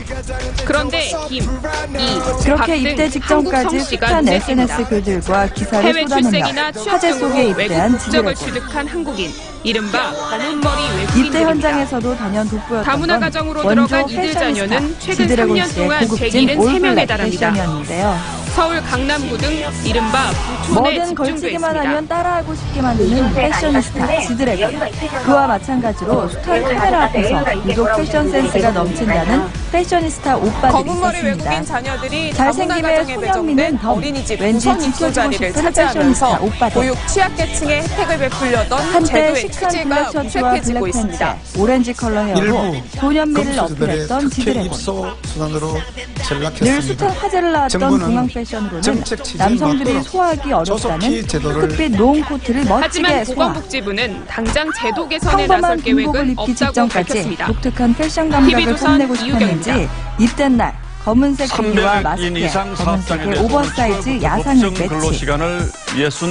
그런데 김, 이, 그렇게 박 입대 등 직전까지 한국 성씨가 숱한 눈에 SNS 띕니다. 글들과 기사를 해외 쏟아내며 출생이나 취업 화제 등으로 속에 입대한 외국 국적을 지드래곤. 취득한 한국인, 이른바 검은머리 입대 외국인들입니다. 현장에서도 단연 돋보였던 다문화 건 가정으로 원조 들어간 이들 패셔니스타 자녀는 최근 지드래곤 3년 씨의 동안 고급진 173명에 올블랙 달합니다. 패션이었는데요. 서울 강남구 등 이른바 부촌에 뭐든 집중돼 걸치기만 있습니다. 하면 따라하고 싶게 만드는 패셔니스타 지드래곤. 그와 마찬가지로 숱한 카메라 앞에서 유독 패션 센스가 넘친다는 패셔니스타 오빠들이 검은머리 있었습니다. 외국인 자녀들이 다문화 잘생김의 가정에 소년미는 배정된 덤, 어린이집 왠지 우선 입소 지켜주고 자리를 싶은 차지하면서 패셔니스타 오빠들. 보육 취약계층에 혜택을 베풀려던 한때 제도의 시크한 취지가 블랙 셔츠와 무색해지고 블랙 팬츠에 있습니다. 오렌지 컬러 헤어로 소년미를 어필했던 지드래곤. 입소 순환으로 늘 전락했습니다. 숱한 화제를 낳았던 정부는 공항 패션으로는 정책 지지에 남성들이 맞도록 소화하기 어렵다는 조속히 제도를 흑빛 노은 코트를 멋지게 하지만 소화. 보건복지부는 당장 제도 개선에 평범한 나설 군복을 계획은 입기 없다고 직전까지 밝혔습니다. 독특한 패션 감각을 TV조선 뽐내고 싶었는지 이유경입니다. 입대 날 검은색 비니와 300인 마스크에 이상 사업장에 검은색의 오버사이즈 야상을 법정 근로 매치. 시간을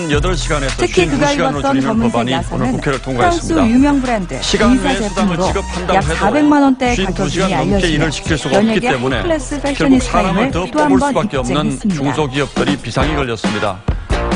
68시간에서 특히 그가 52시간으로 입었던 줄이는 검은색 법안이 오늘 야상은 국회를 프랑스 통과했습니다. 유명 브랜드 시간 의사 외에 수당을 제품으로 지급한다고 약 해도 400만 원대의 가격이 52시간 넘게 일을 시킬 수가 없기 연예계 때문에 핫클래스 결국 패셔니스타임을 사람을 더 또 뽑을 한 번 수밖에 없는 입증했습니다. 중소기업들이 비상이 걸렸습니다.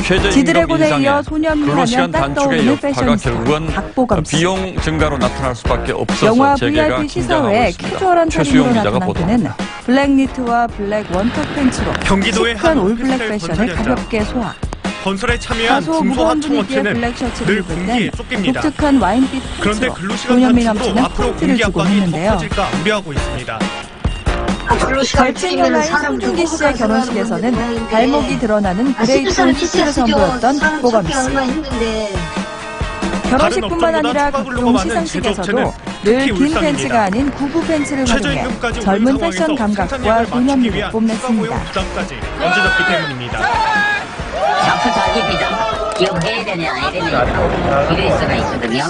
최저임금 지드래곤에 인상에 이어 소년미 근로시간 하면 딱 단축의 떠오르는 여파가 패셔니스타 결국은 박보검 씨. 비용 증가로 나타날 수밖에 없어서 영화 재개가 VIP 시사 긴장하고 외에 있습니다. 캐주얼한 차림으로 최수영 기자가 나타난 그는 보도합니다. 블랙 니트와 블랙 원턱 팬츠로 경기도의 시크한 한 올블랙 오피스텔 패션을 건설 현장. 가볍게 소화. 건설에 참여한 다소 무거운 분위기의 블랙 셔츠를 입은 땐 독특한 와인빛 그런데 팬츠로 근로시간 도념이 단축으로 넘치는 앞으로 포인트를 공기 주곤 압박이 더 했는데요. 커질까 우려하고 있습니다. 걸친 연하인 송중기 씨의 결혼식에서는 발목이 드러나는 그레이톤 수트를 선보였던 박보검 씨. 결혼식뿐만 아니라 각종 시상식에서도 늘 긴 팬츠가 아닌 구부 팬츠를 활용해 젊은 패션 감각과 도념미를 뽐냈습니다. 부담까지 얹어졌기 때문입니다. 작품 자기입니다. 기억해야 되냐 안 해야 되냐 이럴 수가 있거든요.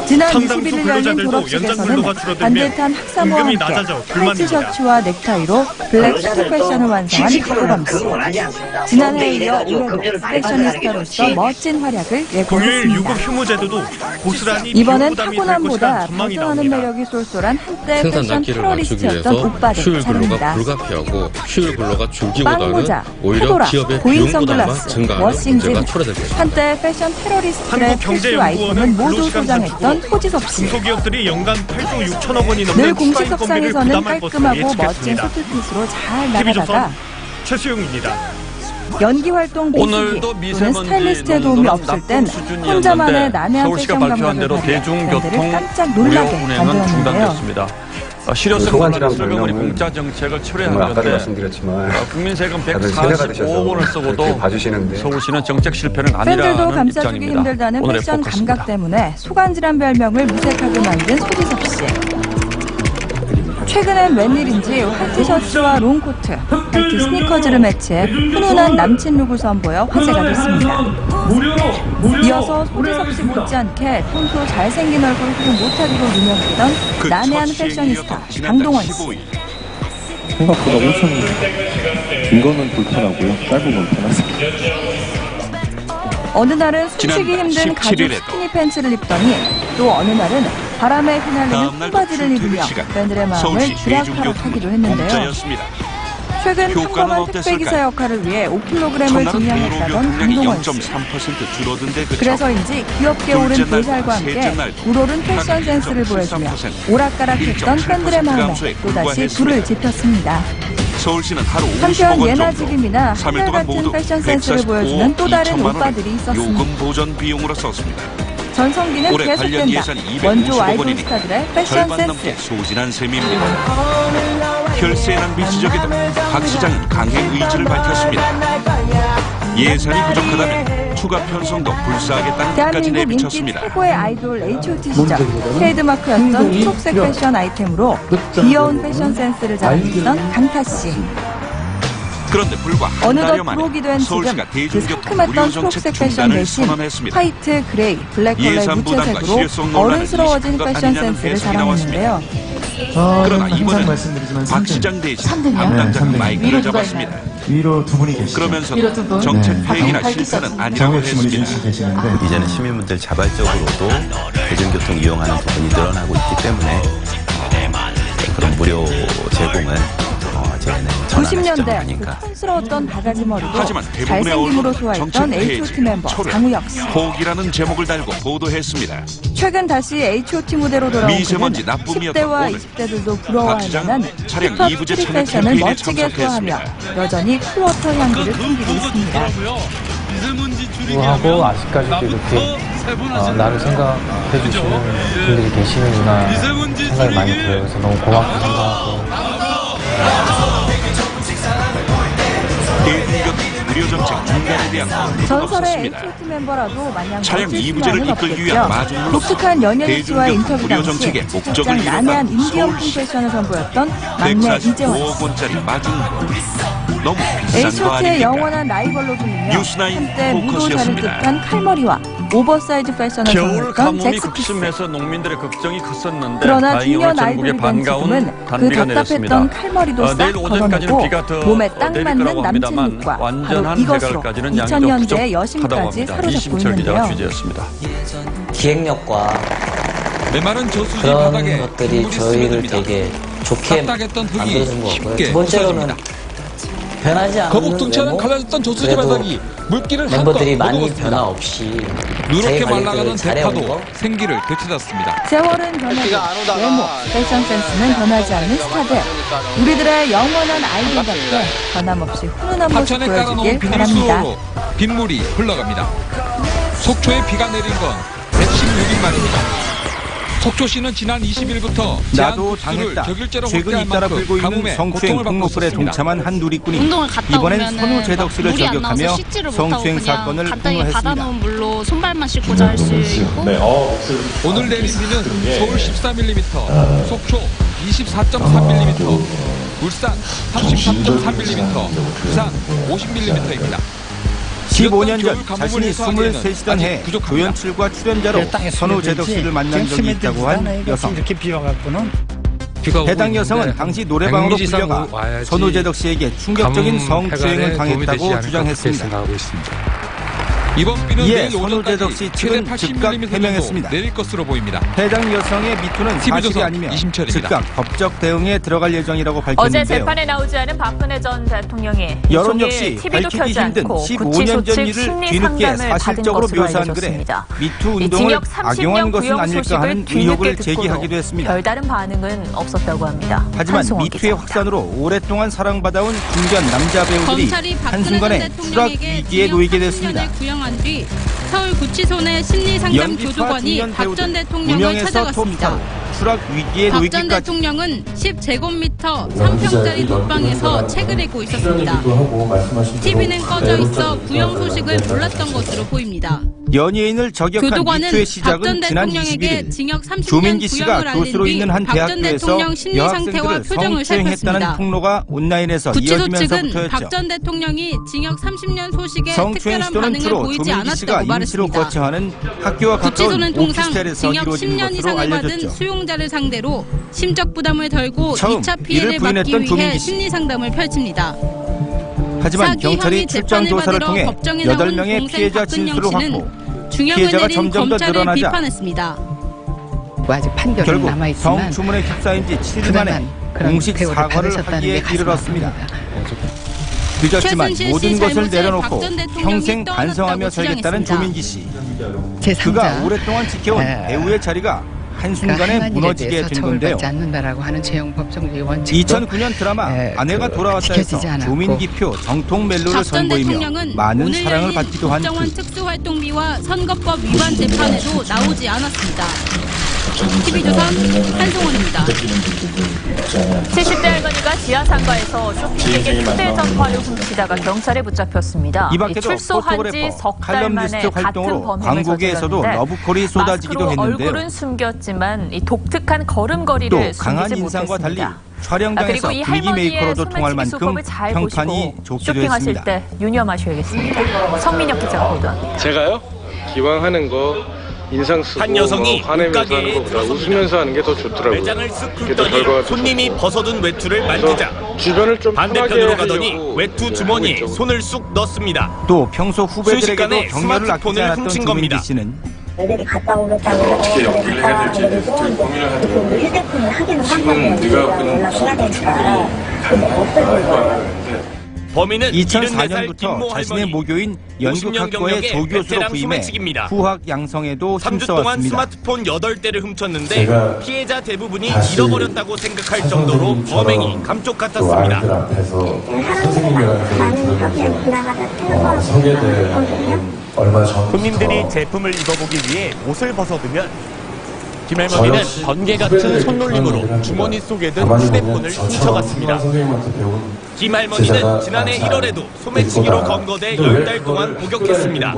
지난 21일 열린 졸업식에서는 반듯한 학사모와 함께 화이트 셔츠와 넥타이로 블랙 수트 패션을 완성한 박보검 씨. 지난해에 이어 올해도 패셔니스타로서 멋진 활약을 예고했습니다. 휴무제도도 고스란히 이번엔 타고남보다 벗어나는 매력이 쏠쏠한 한때 패션 테러리스트였던 오빠들 차례입니다. 불가피하고 휴일 근로가 빵모자, 줄기보다는 오히려 페도라, 기업의 고인 비용보다만 선글라스, 증가하는 워싱진, 문제가 초래될 것입니다. 한때 패션 테러리스트의 필수 아이템은 모두 소장했던 호지섭 씨. 중소기업들이 연간 8조 6천억 원이 넘는 늘 공식석상에서는 깔끔하고 멋진 수트핏으로 잘 나가다가 최수용입니다. 연기 활동 비수기 또는 스타일리스트의 도움이 없을 땐 혼자만의 난해한 패션 감각을 발휘해 팬들을 깜짝 놀라게 만들었는데요. 실효성을 설명문이 공짜 정책을 철회하는데 국민 세금 145억 원을 쓰고도 서울시는 정책 실패는 팬들도 아니라는 감싸주기 입장입니다. 힘들다는 오늘의 패션 포커스입니다. 감각 때문에 소간지란 별명을 무색하게 만든 소지섭 씨. 최근엔 웬일인지 화이트 셔츠와 롱코트, 화이트 스니커즈를 매치해 훈훈한 남친 룩을 선보여 화제가 됐습니다. 이어서 소지섭 씨 못지않게 평소 잘생긴 얼굴 활용 못하기로 유명했던 난해한 패셔니스타 강동원 씨. 생각보다 엄청 긴 거는 불편하고요. 짧은 건 편하세요. 어느 날은 숨쉬기 힘든 가죽 스키니 팬츠를 입더니 또 어느 날은 바람에 휘날리는 콩바지를 입으며 팬들의 마음을 쥐락펴락하기도 했는데요. 최근 평범한 택배기사 역할을 위해 5kg을 증량했다던 강동원 씨. 그래서인지 귀엽게 오른 볼살과 함께 우러른 패션 센스를 보여주며 오락가락했던 팬들의 마음에 또다시 불을 지폈습니다. 한편 예나 지금이나 한결같은 패션 센스를 보여주는 또 다른 오빠들이 있었습니다. 전성기는 계속된다. 원조 아이돌 스타들의 패션 센스. 소진한 셈입니다. 혈세난 미시적에도 박 시장은 강행 의지를 밝혔습니다. 예산이 부족하다면 추가 편성도 불사하겠다는 것까지 대한민국 인기 내비쳤습니다. 최고의 아이돌 H.O.T 시절 트레이드마크였던 초록색 패션 아이템으로 귀여운 패션 센스를 자랑했던 강타 씨. 그런데 불과 한 어느덧 달여 만에 부록이 된 지금 서울시가 그 대중교통 상큼했던 무료 정책 초록색 패션 중단을 대신 선언했습니다. 화이트, 그레이, 블랙 컬러의 예산 부담과 무채색으로 실효성 논란은 어른스러워진 이식한 것 패션 아니냐는 센스를 해석이 자랑했는데요. 그러나 이번에는 박 시장 대신 담당자가 마이크를 잡았습니다. 위로 두 분이 계시죠. 그러면서 정책 회의나 실패는 아니라고 했습니다. 이제는 시민분들 자발적으로도 대중교통 이용하는 부분이 늘어나고 있기 때문에 그런 무료 제공은 저희는 전환의 시점이 90년대 아닌가. 촌스러웠던 바가지 머리도 하지만 대부분의 잘생김으로 언론은 소화했던 정책 H.O.T 폐지, 멤버 초를, 장우혁 씨. 포기라는 제목을 달고 보도했습니다. 최근 다시 H.O.T 무대로 돌아온 미세먼지 그는 나쁨이었던 10대와 오늘 20대들도 박 부러워할 시장은 만한 차량 힙합 2부제 스트릿 참여 패션을 캠페인에 멋지게 소화하며 참석했습니다. 여전히 쿨워터 향기를 풍기고 있습니다. 하고 아직까지도 이렇게 나를 생각해 주시는 분들이 계시는구나 생각이 많이 들어요. 그래서 너무 고맙게 생각하고 대중교통 무료 정책 중단에 대한 전설의 없었습니다. H.O.T 멤버라도 마냥 차량 멋질 2부제를 수만은 이끌기 위한 없겠죠. 마중물 독특한 연예인 씨와의 인터뷰 무료 당시 정책의 목적을 살짝 난해한 이뤄가는 인디언풍 서울시. 패션을 선보였던 막내 이재원 씨. 145억 원짜리 마중물 너무 비싼 거 H.O.T의 아닙니까? 영원한 라이벌로 불리며 뉴스나인 한때 무도 자를 포커스였습니다. 듯한 칼머리와 오버사이즈 패션을 겨울 선보였던 가뭄이 잭스피스. 극심해서 농민들의 걱정이 컸었는데 그러나 다행히 중년 오늘 전국에 아이돌이 된 반가운 지금은 그 단비가 답답했던 내렸습니다. 칼머리도 싹 내일 오전까지는 비가 더 걷어내고 몸에 딱 내릴 맞는 거라고 남친 합니다만 룩과 바로 완전한 이것으로 해갈까지는 양도 2000년대의 부족하다고 여심까지 합니다. 사로잡고 이심철 기자가 있는데요. 취재했습니다. 기획력과 메마른 저수지 그런 바닥에 것들이 국물이 저희를 스며듭니다. 되게 좋게 딱딱했던 흙이 만들어준 것 같고요. 쉽게 두 번째로는 없어집니다. 변하지 않는 거북등처럼 외모? 갈라졌던 저수지 그래도 바닥이 물기를 멤버들이 한껏 많이 머금었습니다. 변화 없이 누렇게 자기 관리를 말라가는 잘해온 대파도 거. 생기를 되찾았습니다. 세월은 변해도 외모, 패션 센스는 변하지 않는 스타들. 우리들의 영원한 아이돌답게 변함없이 훈훈한 모습 하천에 깔아놓은 보여주길 바랍니다. 비닐수로 빗물이 흘러갑니다. 속초에 비가 내린 건 116일 만입니다. 속초시는 지난 20일부터 나도 당했다. 최근 잇따라 불고 있는 성추행 폭로불에 동참한 한 누리꾼이 이번엔 선우재덕 씨를 저격하며 성추행 사건을 폭로했습니다. 받아놓은 물로 손발만 씻고 잘 수 있고. 오늘 내린 비는 서울 14mm, 속초 24.3mm, 울산 33.3mm, 부산 50mm입니다. 15년 전 자신이 23이던 해 조연출과 출연자로 선우재덕 씨를 만난 적이 있다고 한 여성. 해당 여성은 당시 노래방으로 불려가 선우재덕 씨에게 충격적인 성추행을 당했다고 주장했습니다. 이번 비는 이에 내일 선우재덕 오전까지 씨 최대 측은 즉각 80mm 해명했습니다. 내릴 것으로 보입니다. 해당 여성의 미투는 사실이 아니며 즉각 법적 대응에 들어갈 예정이라고 어제 밝혔는데요. 재판에 나오지 않은 박근혜 전 대통령이 여론 종일 역시 TV도 밝히기 켜지 힘든 않고 15년 전 일을 심리 뒤늦게 상담을 받은 사실적으로 것으로 묘사한 글에 알려졌습니다. 미투 이 운동을 징역 30년 악용한 것은 구형 아닐까 소식을 하는 뒤늦게 의혹을 듣고도 제기하기도 했습니다. 별다른 반응은 없었다고 합니다. 하지만 한송원 미투의 기자입니다. 확산으로 오랫동안 사랑받아온 중견 남자 배우들이 한순간에 추락 위기에 놓이게 됐습니다. 구형한 뒤 서울구치소 내 심리상담 교도관이 박 전 대통령을 찾아갔습니다. 추락 위기에 박 전 놓이기까지 대통령은 10제곱미터 3평짜리 독방에서 책을 읽고 있었습니다. TV는 꺼져 있어 구형 소식을 몰랐던 것으로 보입니다. 연예인을 저격한 교도관은 미투의 박 전 시작은 지난 대통령에게 21일 징역 30년 조민기 씨가 구형을 교수로 알린 있는 한 뒤 박 전 대학교에서 대통령 심리 상태와 여학생들을 표정을 성추행했다는 살폈습니다. 폭로가 온라인에서 구치소 측은 이어지면서부터였죠. 박 전 대통령이 징역 30년 소식에 성추행 특별한 시도는 반응을 주로 보이지 조민기 씨가 않았다고 임시로 말했습니다. 거처하는 학교와 가까운 구치소는 통상 오피스텔에서 징역 이루어진 10년 것으로 이상을 받은 알려졌죠. 수용자를 상대로 심적 부담을 덜고 처음 2차 이를 피해를 막기 부인했던 위해 조민기 씨. 심리 상담을 펼칩니다. 하지만 사기 경찰이 혐의 출장 재판을 조사를 받으러 통해 법정에 나온 8명의 동생 피해자 박근영 진술을 씨는 확보. 중형을 피해자가 내린 점점 더 검찰을 늘어나자 비판했습니다. 아직 판결은 결국 남아있지만 성추문에 휩싸인 지 7일 만에 그런 공식 대우를 사과를 받으셨다는 하기에 게 가슴 이르렀습니다. 늦었지만 최순실 씨 모든 것을 잘못을 내려놓고 박 전 대통령이 평생 떠안았다고 반성하며 살겠다는 주장했습니다. 조민기 씨. 제3자 그가 오랫동안 지켜온 배우의 자리가 한순간에 무너지게 된 건데요. 처벌받지 않는다라고 하는 재형 법정주의 원칙도 2009년 드라마 아내가 돌아왔다에서 지켜지지 않았고 조민기표 정통 멜로를 박 전 선보이며 대통령은 많은 오늘 사랑을 열린 받기도 한 국정원 그 특수활동비와 선거법 위반 재판에도 나오지 않았습니다. TV조선 한송원입니다. 70대 할머니가 지하상가에서 쇼핑백에 휴대전화를 훔치다가 경찰에 붙잡혔습니다. 이 밖에도 출소한 지 포토그래퍼, 석 달 만에 칼럼니스트 같은 활동으로 범행을 광고계에서도 저질렀는데 러브콜이 쏟아지기도 마스크로 했는데요. 얼굴은 숨겼지만 이 독특한 걸음걸이를 또 강한 숨기지 인상과 달리 못했습니다. 촬영장에서 그리고 이 분위기 할머니의 메이커로도 통할 소매치기 만큼 수법을 잘 평판이 보시고 좋기도 쇼핑하실 했습니다. 때 유념하셔야겠습니다. 성민혁 기자가 보도합니다. 제가요? 기왕 하는 거 인상 쓰고 한 여성이 뭐 화내면서 하는 옷가게에 것보다 들어섭니다. 웃으면서 하는 게 더 좋더라고요. 매장을 쓱 그게 더 긁더니 결과가 손님이 벗어둔 외투를 만지자 주변을 좀 반대편으로 편하게 가더니 하려고 외투 이제 주머니에 하고 있죠. 손을 쑥 넣습니다. 또 평소 후배들에게도 순식간에 격려를 아끼지 스마트폰을 않았던 훔친 조민기 겁니다. 씨는 애들이 갔다 오겠다고 어떻게 연기를 해야 될지 되게 고민을 하더라고요. 휴대폰을 하기는 지금 네가 그냥 연락해야 되니까 범인은 74살 2004년부터 김모 자신의 할머니. 모교인 50년 연극학과의 경력의 조교수로 베테랑 부임해 소매치기입니다. 후학 양성에도 3주 동안 힘써왔습니다. 스마트폰 8대를 훔쳤는데 제가 피해자 대부분이 다시 잃어버렸다고 생각할 정도로 범행이 감쪽 또 아이들 같았습니다. 앞에서 선생님이라는 걸 들으면서 소개대 얼마 전부터 손님들이 제품을 입어보기 위해 옷을 벗어두면 김할머니는 번개 같은 손놀림으로 주머니 속에 든 휴대폰을 훔쳐갔습니다. 김할머니는 지난해 1월에도 소매치기로 검거돼 10달 동안 복역했습니다.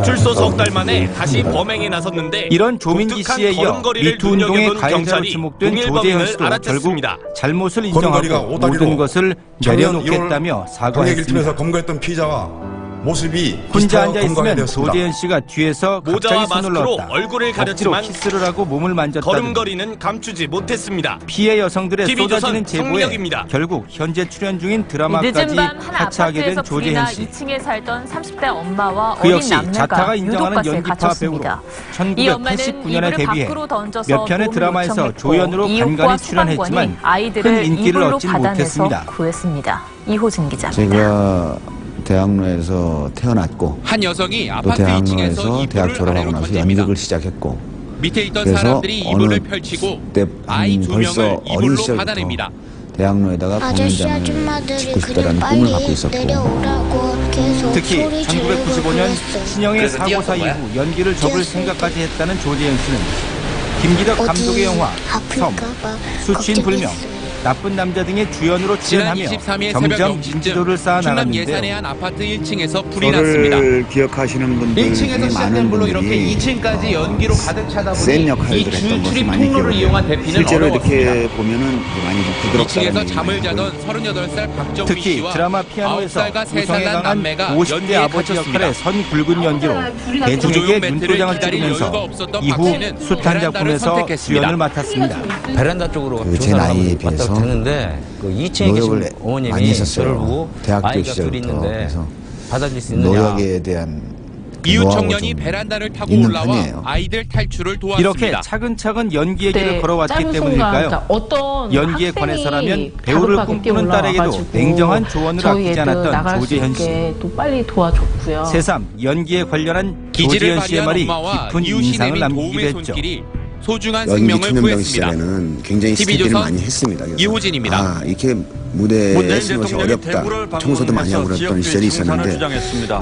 출소 석 달 만에 다시 범행에 나섰는데 이런 조민기 독특한 씨에 이어 걸음걸이를 미투 운동의 눈여겨본 가해자로 경찰이 지목된 동일 조재현 범인을 씨도 결국 알아챘습니다. 잘못을 걸음걸이가 인정하고 오다리로 모든 것을 작년 내려놓겠다며 1월 사과했습니다. 방해길집에서 검거했던 피의자와 모습이 혼자 비슷하여 앉아 검거하게 있으면 되었습니다. 조재현 씨가 뒤에서 모자와 갑자기 손을 마스크로 넣었다. 얼굴을 억지로 가렸지만 키스를 하고 몸을 만졌다. 걸음걸이는 감추지 못했습니다. 피해 여성들의 TV조선 쏟아지는 제보에 성민혁입니다. 결국 현재 출연 중인 이 드라마까지 늦은 밤 한 하차하게 된 아파트에서 불이나 조재현 씨. 2층에 살던 30대 엄마와 그 어린 역시 자타가 남매가 인정하는 유독가스에 연기파 갇혔습니다. 배우로 이 엄마는 1989년에 이불을 데뷔해 밖으로 던져서 몇 편의 도움을 드라마에서 요청했고 조연으로 이웃과 간간히 소방관이 출연했지만 아이들을 큰 인기를 이불로 얻진 받아내서 못했습니다. 구했습니다. 이호진 기자입니다. 제가 대학로에서 태어났고 한 여성이 또 아파트 2층에서 대학로에서 이불을 대학 졸업하고 아래로 나서 던집니다. 연극을 시작했고 밑에 있던 그래서 사람들이 어느 이불을 펼치고 때 아이 두 벌써 명을 어린 이불로 시절부터 받아냅니다. 대학로에다가 공연장을 짓고 싶다라는 꿈을 갖고 있었고, 특히 1995년 신영의 사고사 이후 연기를 접을 생각까지 했다는 조재현 씨는 김기덕 감독의 영화 섬, 수취인불명, 나쁜 남자 등의 주연으로 출연하며 점점 인지도를 쌓아 충남 예산의 나갔는데요. 한 아파트 1층에서 불이 났습니다. 저를 기억하시는 분들 중에 1층에서 시작된 많은 불로 이렇게 분들이 2층까지 연기로 가득 차다 센 보니 이 역할들을 했던 것을 출입 많이 통로를 이용한 기억해요. 대피는 실제로 어려웠습니다. 이렇게 보면은 많이 부드럽다는 2층에서 얘기 잠을 많이 자던 38살 박정희 특히 씨와 드라마 피아노에서 9살과 3살 구성에 난 강한 남매가 50대 연기에 아버지 갇혔습니다. 역할의 선 굵은 연기로 대중에게 눈도장을 찍으면서 이후 숱한 작품에서 주연을 맡았습니다. 베란다 쪽으로 제 나이에 왔다 비해서 갔는데 그 2층에 계신 노력을 어머님이 많이 했었어요. 저를 보고 대학교 아이가 둘이 시절부터. 있는데 그래서 받아줄 수 있느냐. 노력에 대한 이웃 노하우가 청년이 좀 베란다를 타고 있는 올라와 편이에요. 아이들 탈출을 도왔습니다. 이렇게 차근차근 연기의 길을 네, 걸어왔기 짧은 때문일까요? 순간, 어떤 연기에 학생이 관해서라면 배우를 다급하게 꿈꾸는 딸에게도 올라와가지고 냉정한 조언을 저희 아끼지 애도 않았던 나갈 수 조재현 씨. 있게 또 빨리 도와줬고요. 새삼 연기에 관련한 기지를 조재현 씨의 발휘한 말이 엄마와 깊은 이웃이 인상을 내민 남기기도 도움의 했죠. 손길이 소중한 연기 생명을 초년병 구했습니다. 시절에는 굉장히 TV조선 스케줄을 많이 했습니다. 그래서 이호진입니다. 아, 이렇게 무대에 서는 것이 어렵다. 청소도 많이 하고 그랬던 시절이 있었는데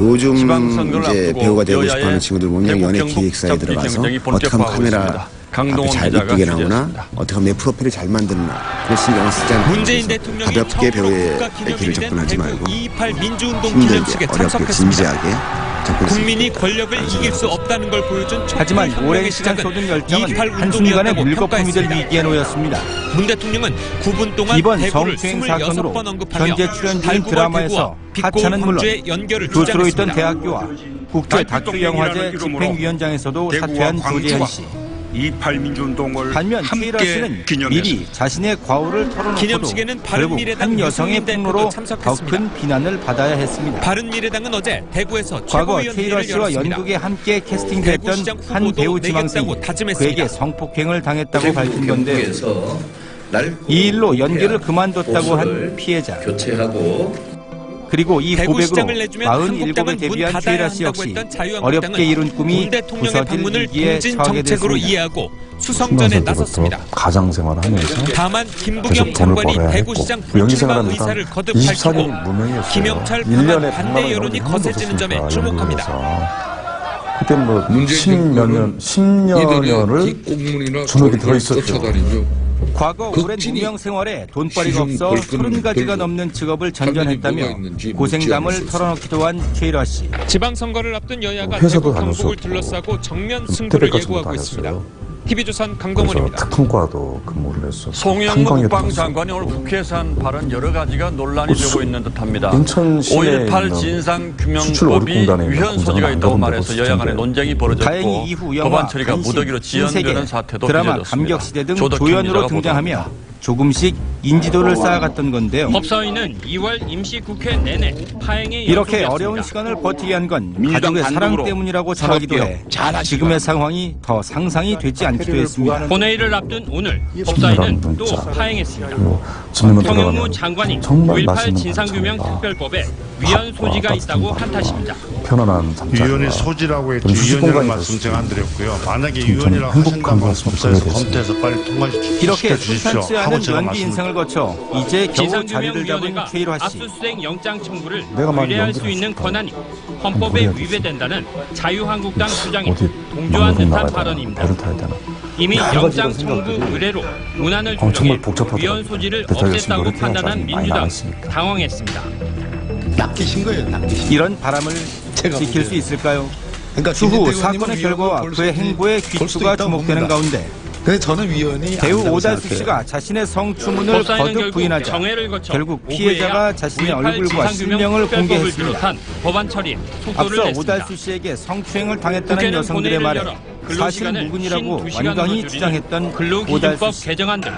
요즘 이제 배우가 되고 싶어하는 친구들 보면 연예 기획사에 들어가서 어떻게 하면 카메라 앞에 잘 이쁘게 나오나, 어떻게 하면 내 프로필을 잘 만드나, 그걸 신경을 쓰지 않고 문재인 대통령이 가볍게 처음으로 배우의 국가 길을 기념일이 된 접근하지 대구 말고 228 민주운동 힘들게 기념식에 어렵게 참석했습니다. 진지하게 접근했습니다. 국민이 권력을 이길 수 없다는 걸 보여준 하지만 촛불 오랜 혁명의 시간 시작은 쏟은 열정은 228 한순간에 운동이었다고 물거품이 될 평가했습니다. 위기에 놓였습니다. 문 대통령은 9분 동안 이번 대구를 성추행 사건으로 26번 언급하며 현재 출연 중인 달구벌 드라마에서 대구와 하차는 물론 빛고운 연결을 교수로 있던 주장했습니다. 대학교와 국제 다큐영화제 집행위원장에서도 사퇴한 조재현 씨. 28민주운동을 반면 최일화 씨는 미리 자신의 과오를 털어놓고도 기념식에는 결국 바른미래당 한 여성의 유승민 폭로로 대표도 더 참석했습니다. 큰 비난을 받아야 했습니다. 바른미래당은 어제 대구에서 과거 최고위원 최일화 회의를 씨와 열었습니다. 연극에 함께 캐스팅됐던 대구시장 한 후보도 배우 지망생이 내겠다고 다짐했습니다. 그에게 성폭행을 당했다고 밝힌 건데요. 이 일로 연기를 그만뒀다고 한 피해자. 그리고 이 대구 고백으로 시장을 내주면 47에 한국당은 데뷔한 문 최일화 닫아야 씨 한다고 역시 했던 자유한국당은 어렵게 이룬 꿈이 문 대통령의 부서질 방문을 위기에 공진 처하게 정책으로 됐습니다. 이해하고 수성전에 나섰습니다. 가장생활을 하면서 다만 계속 김부겸 돈을 장관이 벌어야 대구시장 했고 불출마 연기생활은 의사를 일단 거듭 24년이 밝히고 무명이었어요. 김영철 1년에 방한 반대 여론이 거세지는 점에 주목합니다. 그때 뭐 10몇 년을 주눅이 들어있었죠. 과거 오랜 무명 생활에 돈벌이가 없어 30가지가 넘는 직업을 전전했다며 고생담을 털어놓기도 한 최일화 씨. 지방선거를 앞둔 여야가 회사도 대구 경북을 다녔었고, 둘러싸고 정면 승부를 예고하고 있습니다. TV조선 그래서 강동원입니다. 특훈과도 근무를 했었고 송영무 국방장관이 오늘 국회에서 한 발언 여러 가지가 논란이 되고 있는 듯합니다. 인천 시내에 5.18 있는 진상규명법이 위헌 소지가 있다고 말해서 여야 간의 논쟁이 벌어졌고 다행히 이후 영화, 법안 처리가 간신, 무더기로 지연되는 신세계, 사태도 드라마 빚어졌습니다. 감격시대 등 조덕희 조연으로 기자가 등장하며 보도합니다. 조금씩 인지도를 쌓아갔던 건데요. 법사위는 2월 임시국회 내내 파행의 이렇게 연속이었습니다. 어려운 시간을 버티게 한 건 가족의 사랑 때문이라고 전하기도 해 지금의 상황이 더 상상이 되지 않기도 했습니다. 본회의를 앞둔 오늘 법사위는 또 파행했습니다. 집에만 정영무 들어가면 장관이 정말 5.18 맛있는 진상규명 반찬과 특별법에 위헌 소지가 있다고 한탓입니다. 편안한 잠자리와 위헌의 소지라고 했죠. 휴식 위헌이라는 공간이 말씀 됐을 제가 안 드렸고요. 만약에 좀 위헌이라고 행복한 하신다면 것으로 법사에서 분류됐습니다. 검토해서 빨리 통과시켜 이렇게 주십시오. 순탄치 하고 않은 제가 연기 말씀을 인생을 거쳐 이제 겨우 자리를 잡은 진상규명위원회가 최일화 씨. 압수수색 영장 청구를 내가 많이 의뢰할 수 연기를 있는 했을까? 권한이 헌법에 한번 위배된다는 자유한국당 주장에 어디 동조한 막무가내 듯한 나가야 되나, 발언입니다. 배를 타야 되나. 이미 여러 가지 영장 이런 청구 생각들이 의뢰로 문안을 정말 조정해 복잡하더라고요. 위헌 소지를 근데 저희가 지금 없앴다고 노력해야 판단한 많이 민주당 나왔으니까. 당황했습니다. 낚이신 거예요. 낚이신. 이런 바람을 지킬 수 있을까요? 추후 사건의 결과와 그의 행보의 귀추가 주목되는 가운데 근데 저는 위헌이 배우 오달수 씨가 자신의 성추문을 법사위는 거듭 결국 부인하자 정회를 거쳐 결국 오후에야 피해자가 자신의 5.18 얼굴과 진상규명 실명을 특별법을 공개했습니다. 비롯한 법안 처리에 속도를 앞서 냈습니다. 오달수 씨에게 성추행을 당했다는 국회는 여성들의 본회의를 말에 열어 사실 근로시간을 무근이라고 52시간으로 완강히 줄이는 주장했던 근로기준법 오달수 씨. 개정안 등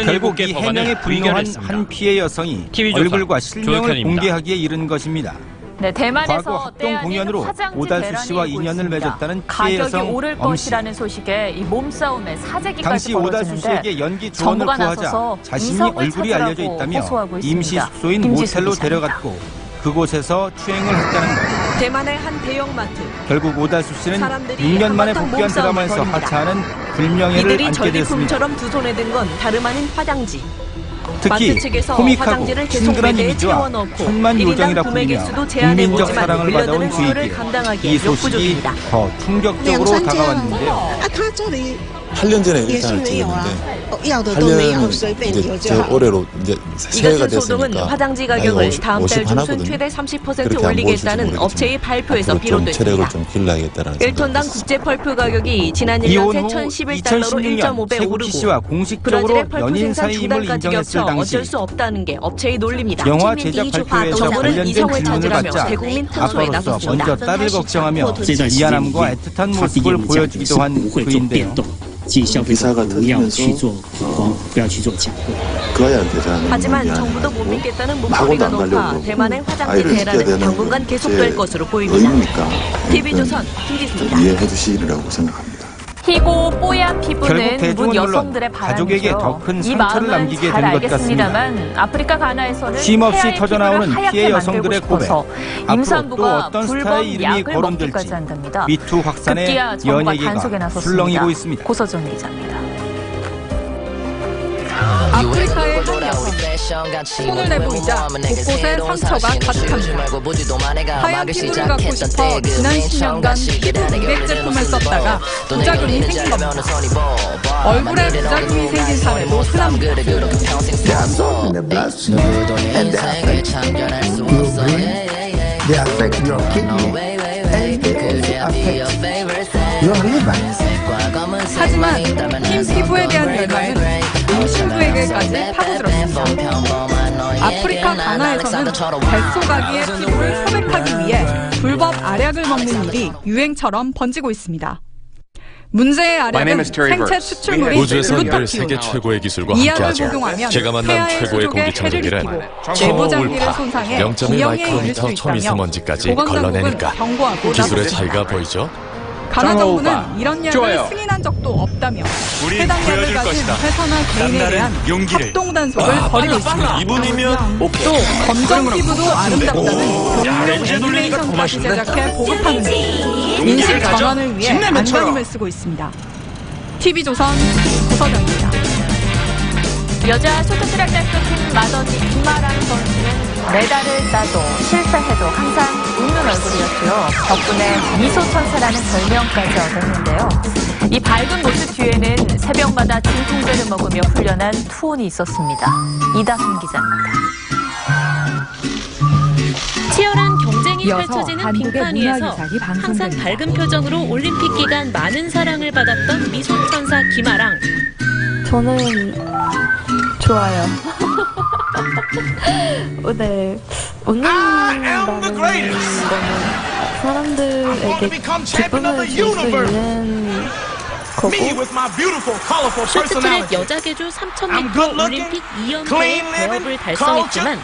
결국 77개 이 법안을 해명에 분노한 의결했습니다. 한 피해 여성이 TV조선 얼굴과 실명을 조혁현입니다. 공개하기에 이른 것입니다. 네, 대만에서 과거 합동 때아닌 공연으로 화장지 오달수 대란이 씨와 일고 인연을 있습니다. 맺었다는 피해 가격이 여성 오를 엄씨. 것이라는 소식에 이 몸싸움에 사재기까지 당시 오달수 벌어지는데 씨에게 연기 조언을 정부가 구하자 나서서 자신이 이성을 얼굴이 알려져 찾으라고 있다며 호소하고 임시 있습니다. 숙소인 김지수 모텔로 기자입니다. 데려갔고 그곳에서 추행을 했다는 것. 대만의 한 대형마트. 결국 오달수 씨는 사람들이 6년 만에 한바탕 복귀한 몸싸움을 드라마에서 벌입니다. 하차하는 불명예를 이들이 안게 됐습니다. 전리품처럼 두 손에 든 건 다름 아닌 화장지. 특히 마트 측에서 코믹하고 화장지를 계속 친근한 매대에 이미지와 채워넣고 천만 1인당 요정이라 구매 불리며 개수도 제한해 국민적 보지만 사랑을 받아온 밀려드는 수요를 그에게 감당하기에 이 소식이 역부족입니다. 더 충격적으로 다가왔는데요. 8년 전에 일단을 찍었는데 8년 이제 올해로 이제 새해가 이같은 소동은 됐으니까 화장지 가격을 다음 달 중순 최대 30% 올리겠다는 업체의 발표에서 좀 체력을 비롯됐습니다. 좀 길러야겠다는 1톤당 국제 펄프 가격이 지난 1년 이혼 새 후 1,011달러로 2016년 1.5배 최국희 씨와 오르고 공식적으로 브라질의 펄프 연인 생산 두 사이임을 달까지 인정했을 겹쳐 당시 어쩔 수 없다는 게 업체의 논리입니다. 영화 제작 발표에서 정부는 관련된 이성을 질문을 찾으라며 받자 대국민 통수에 아빠로서 나섰습니다. 먼저 딸을 걱정하며 미안함과 애틋한 모습을 보여주기도 한 그인데요. 기사가 터지면서 그 아이한테 저는 하지만 미안해. 정부도 못 믿겠다는 학원도 목소리가 안 높아 가려고 대만의 화장지 아이를 지켜야 대란은 되는 당분간 계속될 제 것으로 보입니다. 의무니까 TV조선 김지수입니다. 이해해 주시리라고 생각합니다. 희고 뽀얀 결국 피부는 대중은 문 물론 여성들의 가족에게 바람이죠. 더 큰 이 상처를 마음은 남기게 잘 된 것 같습니다. 알겠습니다만 아프리카 가나에서는 쉼없이 태아의 터져나오는 피부를 하얗게 피해 만들고 여성들의 고백. 싶어서 앞으로 또 임산부가 어떤 스타의 불법 이름이 약을 거론될지 먹기까지 한답니다. 미투 확산에 급기야 정부가 단속에 연예계가 나섰습니다. 술렁이고 있습니다. 고서정 기자입니다. 아프리카의 한 여성 손을 내보이자 곳곳에 상처가 가득합니다. 하얀 피부를 갖고 싶어 지난 10년간 피부 미백 제품을 썼다가 부작용이 생긴 겁니다. 얼굴에 부작용이 생긴 사례도 흔합니다. They affect your kidney and they affect your liver. 하지만 흰 피부에 대한 열망은 임신부에게까지 파고들었습니다. 아프리카 가나에서는 뱃소가기의 피부를 혈액하기 위해 불법 알약을 먹는 일이 유행처럼 번지고 있습니다. 문제의 알약은 생체 추출물인 우주에서 늘 글루타티온, 세계 최고의 기술과 이 약을 함께하죠. 복용하면 제가 만난 폐하의 최고의 수족에 공기청정기는 해를 입히고 내부 장기를 손상해 0.1 기형에 이를 수 마이크로미터 있다며 초미세먼지까지 보건당국은 걸러내니까 경고하고 기술의 나섰습니다. 차이가 보이죠? 가나 정부는 오빠. 이런 약을 좋아요. 승인한 적도 없다며 우리 해당 약을 보여줄 가진 것이다. 회사나 개인에 남다른 대한 용기를. 합동단속을 벌이고 있습니다. 이분이면 오케이. 또 검정 피부도 아름답다는 렌즈 교육용 돌리니까 더 애니메이션까지 맛있네. 제작해 보급하는 등 인식 전환을 위해 안간힘을 쓰고 있습니다. TV조선 고서정입니다. 여자 쇼트트랙 대표팀 마더니 김아랑 선수는 메달을 따도 실패해도 항상 웃는 얼굴이었고요. 덕분에 미소 천사라는 별명까지 얻었는데요. 이 밝은 모습 뒤에는 새벽마다 진통제를 먹으며 훈련한 투혼이 있었습니다. 이다솜 기자입니다. 치열한 경쟁이 이어서 펼쳐지는 한국의 빙판 위에서 문화유산이 항상 방송됩니다. 밝은 표정으로 올림픽 기간 많은 사랑을 받았던 미소천사 김아랑. 저는 좋아요. 네, 웃는다는 거는 사람들에게 기쁨을 줄 수 있는 거고 쇼트트랙 여자 계주 3000m 올림픽 2연패의 대업을 달성했지만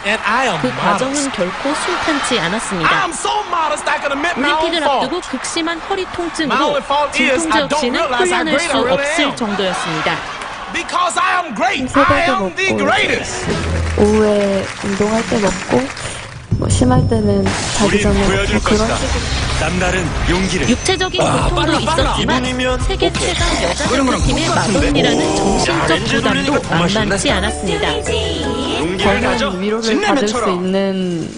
그 과정은 결코 순탄치 않았습니다. 올림픽을 앞두고 극심한 허리 통증으로 진통제 없이는 훈련할 수 없을 정도였습니다. 새벽에 먹고 오후에 운동할 때 먹고 뭐 심할 때는 자기 전에 먹고 그런 식으로 남다른 용기를. 육체적인 고통도 있었지만 세계 최강 여자 대표팀의 마돈이라는 정신적 부담도 만만치 않았습니다. 저는 위로를 받을 수 있는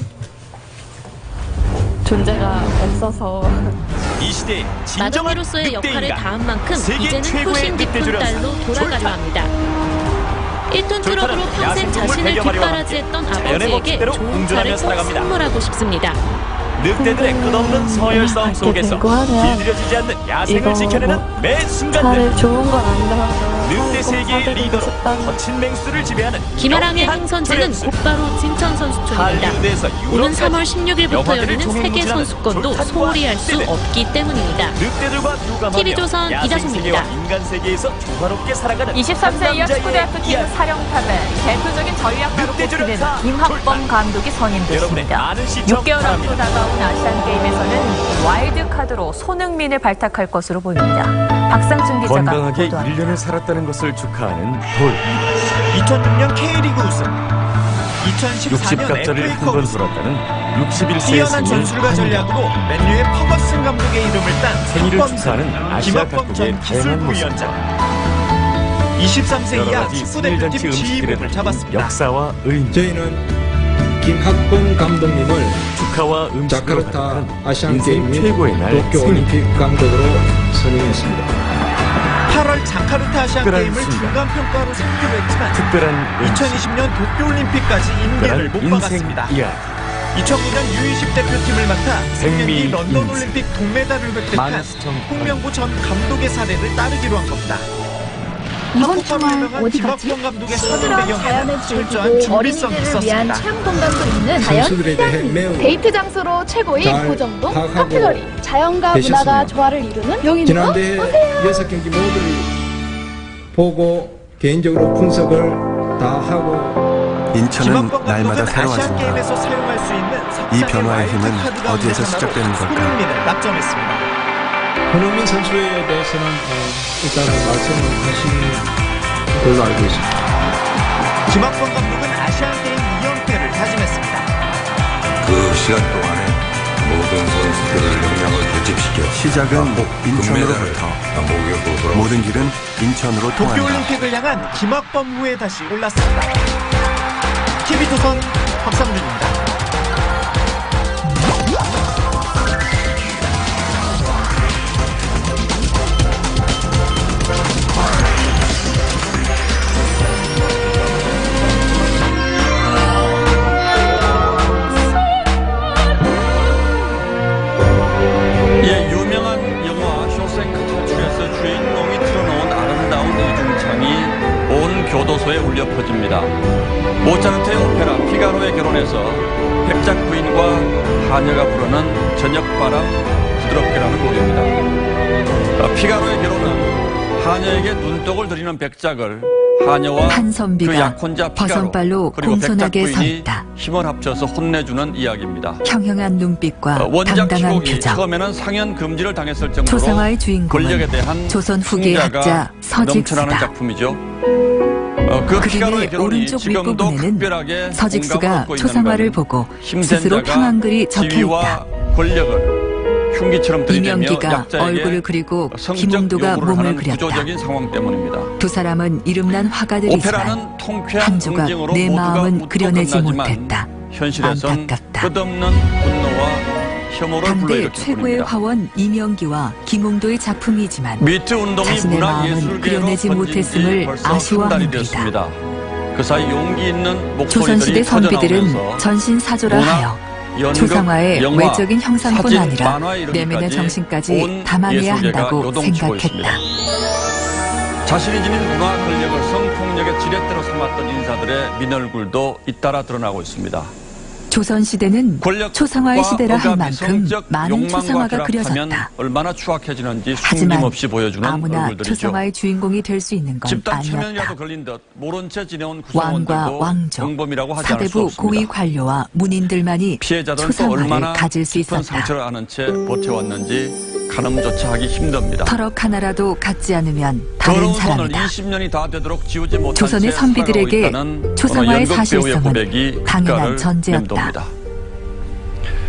존재가 없어서 이 시대의 마돈이로서의 역할을 다한 만큼 이제는 효신 깊은 딸로 돌아가려 합니다. 1톤 트럭으로 평생 자신을 뒷바라지했던 아버지에게 좋은 차를 꼭 선물하고 싶습니다. 늑대들의 끝없는 서열 싸움 속에서 길들여지지 않는 야생을 지켜내는 매 순간들. 차를 좋은 건 아니더라도 늑대 세계의 리더로 거친 맹수를 지배하는 김아랑의 행선지는 곧바로 진천 선수촌입니다. 오는 3월 16일부터 열리는 세계 선수권도 소홀히 할 수 없기 때문입니다. 늑대들과 누가 TV조선 이다솜입니다. 인간 세계에서 조화롭게 살아가는 23세 이하 축구대표팀 사령탑에 대표적인 전략가로 꼽히는 김학범 감독이 선임됐습니다. 6개월 앞으로 다가온 아시안게임에서는 와일드카드로 손흥민을 발탁할 것으로 보입니다. 박상준 기자가 건강하게 보도합니다. 1년을 살았다는 것을 축하하는 돌. 2006년 K리그 우승. 60갑자를 한 번 돌았다는 61세의 뛰어난 전술과 전략으로 맨유의 퍼거슨 감독의 이름을 딴 생일을 축하하는 아시아 각국의 다양한 모습. 23세 이하 축구대표팀 지휘부를 잡았습니다. 역사와 의미. 저희는 김학범 감독님을 축하와 음식으로 자카르타 아시안게임 및 최고의 날 도쿄올림픽 감독으로 선임했습니다. 8월 자카르타 아시안게임을 중간평가로 상기로 했지만 특별한 2020년 도쿄올림픽까지 임기를 못 박았습니다. 2009년 U20 대표팀을 맡아 생리 런던올림픽 동메달을 획득한 홍명보 전 감독의 사례를 따르기로 한 겁니다. 이번 주말 어디 가지? 친구랑 자연을 즐기고 어린이들을 위한 체험 공간도 있는 자연 휴양지. 데이트 장소로 최고의 고정동 카페거리. 자연과 문화가 조화를 이루는 여기는 지난대 6경기 모두를 보고 개인적으로 분석을 다 하고 인천은 날마다 새로워진다. 이 변화의 힘은 어디에서 시작되는 걸까? 낙점했습니다. 손흥민 선수에 대해서는 일단 말씀을 하신 걸로 알고 있습니다. 김학범 감독은 아시안게임 2연패를 다짐했습니다. 그 시간 동안에 모든 선수들을 역량을 결집시켜 시작은 인천으로부터 모든 길은 인천으로 통한다. 도쿄올림픽을 향한 김학범 후에 다시 올랐습니다. TV조선 박상준입니다. 교도소에 울려 퍼집니다. 모차르트의 오페라 피가로의 결혼에서 백작 부인과 하녀가 부르는 저녁바람 부드럽게라는 노래입니다. 피가로의 결혼은 하녀에게 눈독을 들이는 백작을 하녀와 그 약혼자 피가로 그리고 백작 부인이 힘을 합쳐서 혼내주는 이야기입니다. 평형한 눈빛과 원작 당당한 기록이 표정. 처음에는 상연 금지를 당했을 정도로 초상화의 주인공은 권력에 대한 조선 후기의 학자 넘쳐나는 서직수다. 작품이죠. 그 피가로의 결혼이 오른쪽 지금도 윗부분에는 극별하게 서직수가 초상화를 보고 스스로 평한 글이 적혀있다. 권력을 흉기처럼 들이대며 이명기가 약자에게 얼굴을 그리고 성적 김홍도가 요구를 몸을 하는 그렸다. 구조적인 상황 때문입니다. 두 사람은 이름난 화가들이지만 오페라는 통쾌한 한 조각 응징으로 내 모두가 마음은 웃고 그려내지 끝나지만 못했다. 현실에선 안타깝다. 끝없는 분노와 혐오를 당대 불러일으킬 최고의 뿐입니다. 화원 이명기와 김홍도의 작품이지만 미트 운동이 자신의 마음은 문화예술계로 그려내지 번진 지 못했음을 벌써 한 달이 아쉬워하는 되었습니다. 그 사이 용기 있는 조선시대 목소리들이 선비들은 터져나오면서 전신사조라 문화, 하여 연극, 초상화의 영화, 외적인 형상뿐 사진, 아니라 만화 이르기까지 내면의 정신까지 온 담아내야 예술계가 한다고 요동치고 생각했다. 있습니다. 자신이 지닌 문화 권력을 성폭력의 지렛대로 삼았던 인사들의 민얼굴도 잇따라 드러나고 있습니다. 조선시대는 초상화의 시대라 할 만큼 많은 초상화가 결합하면 그려졌다. 얼마나 추악해지는지 하지만 숨김없이 보여주는 아무나 얼굴들이죠. 초상화의 주인공이 될 수 있는 건 집단 아니었다. 체면이라도 걸린 듯 모른 채 지내온 왕과 구성원들도 왕족, 공범이라고 하지 않을 수 사대부 없습니다. 고위 관료와 문인들만이 피해자들은 또 초상화를 얼마나 가질 수 깊은 있었다. 상처를 안은 채 버텨왔는지 가늠조차 하기 힘듭니다. 터럭 하나라도 갖지 않으면 다른 더러운 손을 사람이다. 20년이 다 되도록 지우지 못한 조선의 채 선비들에게 살아가고 있다는 초상화의 연극 배우의 사실성은 고백이 당연한 국가를 전제였다. 맴돕니다.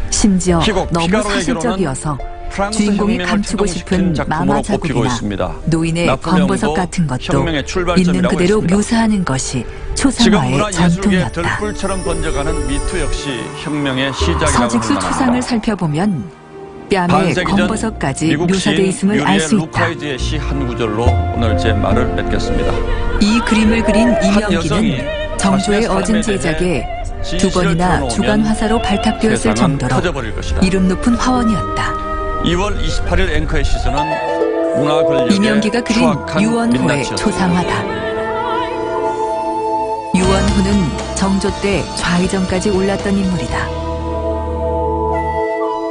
심지어 희곡 너무 피가로의 사실적이어서 프랑스 주인공이 혁명을 감추고 추동시킨 싶은 작품으로 만화 꼽히고 자국이나 있습니다. 노인의 나폴레옹도 검버섯 같은 것도 혁명의 출발점이라고 있는 그대로 했습니다. 묘사하는 것이 지금 초상화의 문화예술계 전통이었다. 들불처럼 번져가는 미투 역시 혁명의 시작이라고 서직수 할 초상을 만합니다. 살펴보면 뺨에 반세기 전 검버섯까지 미국 묘사되어 시인 있음을 알 수 유리엘 있다. 루카이즈의 시 한 구절로 오늘 제 말을 맺겠습니다. 이 그림을 그린 여성이 이명기는 정조의 자신의 어진 삶에 제작에 두 진실을 번이나 드러놓으면 주간 화사로 발탁되었을 세상은 정도로 터져버릴 것이다. 이름 높은 화원이었다. 2월 28일 앵커의 시선은 문화 권력의 이명기가 그린 추악한 유원호의 민낯이었습니다. 초상화다. 유원호는 정조 때 좌의정까지 올랐던 인물이다.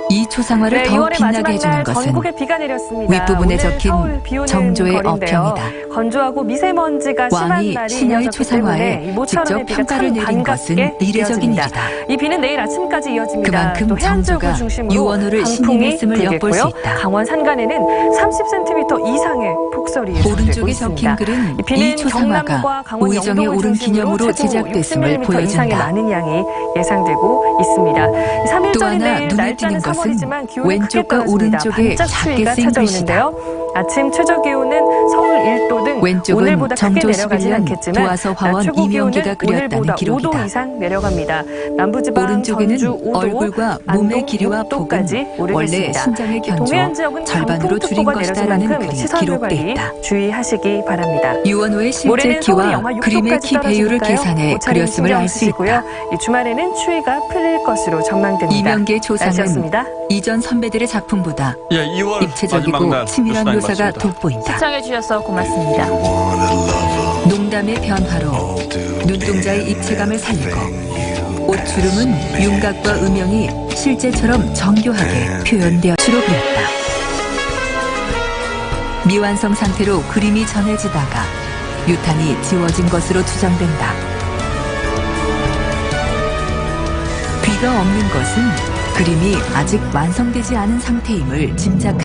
이 초상화를 더욱 2월의 빛나게 마지막 해주는 날 것은 전국에 비가 내렸습니다. 윗부분에 오늘 적힌 서울 비 오는 정조의 거리인데요. 어평이다. 건조하고 미세먼지가 심한 왕이 날이 신녀의 이어졌기 초상화에 때문에 이 모처럼의 직접 비가 평가를 참 내린 것은 반갑게 이례적인 이어집니다. 일이다. 이 비는 내일 아침까지 이어집니다. 그만큼 또 해안 지역을 정조가 중심으로 유원호를 강풍이 신임했음을 엿볼 수 불겠고요. 있다. 강원 산간에는 30cm 이상의 폭설이 예상되고 오른쪽에 있습니다. 적힌 글은 이 비는 이 초상화가 경남과 강원 오의정의 영동을 오른 중심으로 기념으로 최고 제작됐음을 60mm 이상의 보여준다. 많은 양이 예상되고 있습니다. 3일 또 전인 하나 내일 눈에 날짜는 띄는 것은 3월이지만 기온이 크게 왼쪽과 떨어집니다. 오른쪽에 반짝 작게 추위가 쓰인 찾아오는데요. 아침 최저 기온은 서울 1도 등 왼쪽은 오늘보다 크게 내려가진 정조식을 않겠지만 도화서 화원 최고 이명기가 기온은 그렸다는 오늘보다 기록이다. 5도 이상 내려갑니다. 남부지방 오른쪽에는 전주 5도, 얼굴과 몸의 길이와 폭은 원래 신장의 동해안 견조 지역은 절반으로 줄인 강풍특보가 내려질 것이다라는 만큼 글이 시설물 기록돼 관리 있다. 주의하시기 바랍니다. 유원호의 실제 모레는 서울이 키와 영하 6도까지 그림의 키 배율을 떨어지니까요. 계산해 옷차림 그렸음을 신경 알 수 쓰시고요. 있다. 이 주말에는 추위가 풀릴 것으로 전망됩니다. 이명기의 조상은 날씨였습니다. 이전 선배들의 작품보다 2월 입체적이고 마지막 날 치밀한 뉴스타임 묘사가 마칩니다. 돋보인다. 시청해주셔서 고맙습니다. 농담의 변화로 눈동자의 입체감을 살리고 옷주름은 윤곽과 음영이 실제처럼 정교하게 표현되어 주로 그렸다. 미완성 상태로 그림이 전해지다가 유탄이 지워진 것으로 추정된다. 귀가 없는 것은 그림이 아직 완성되지 않은 상태임을 짐작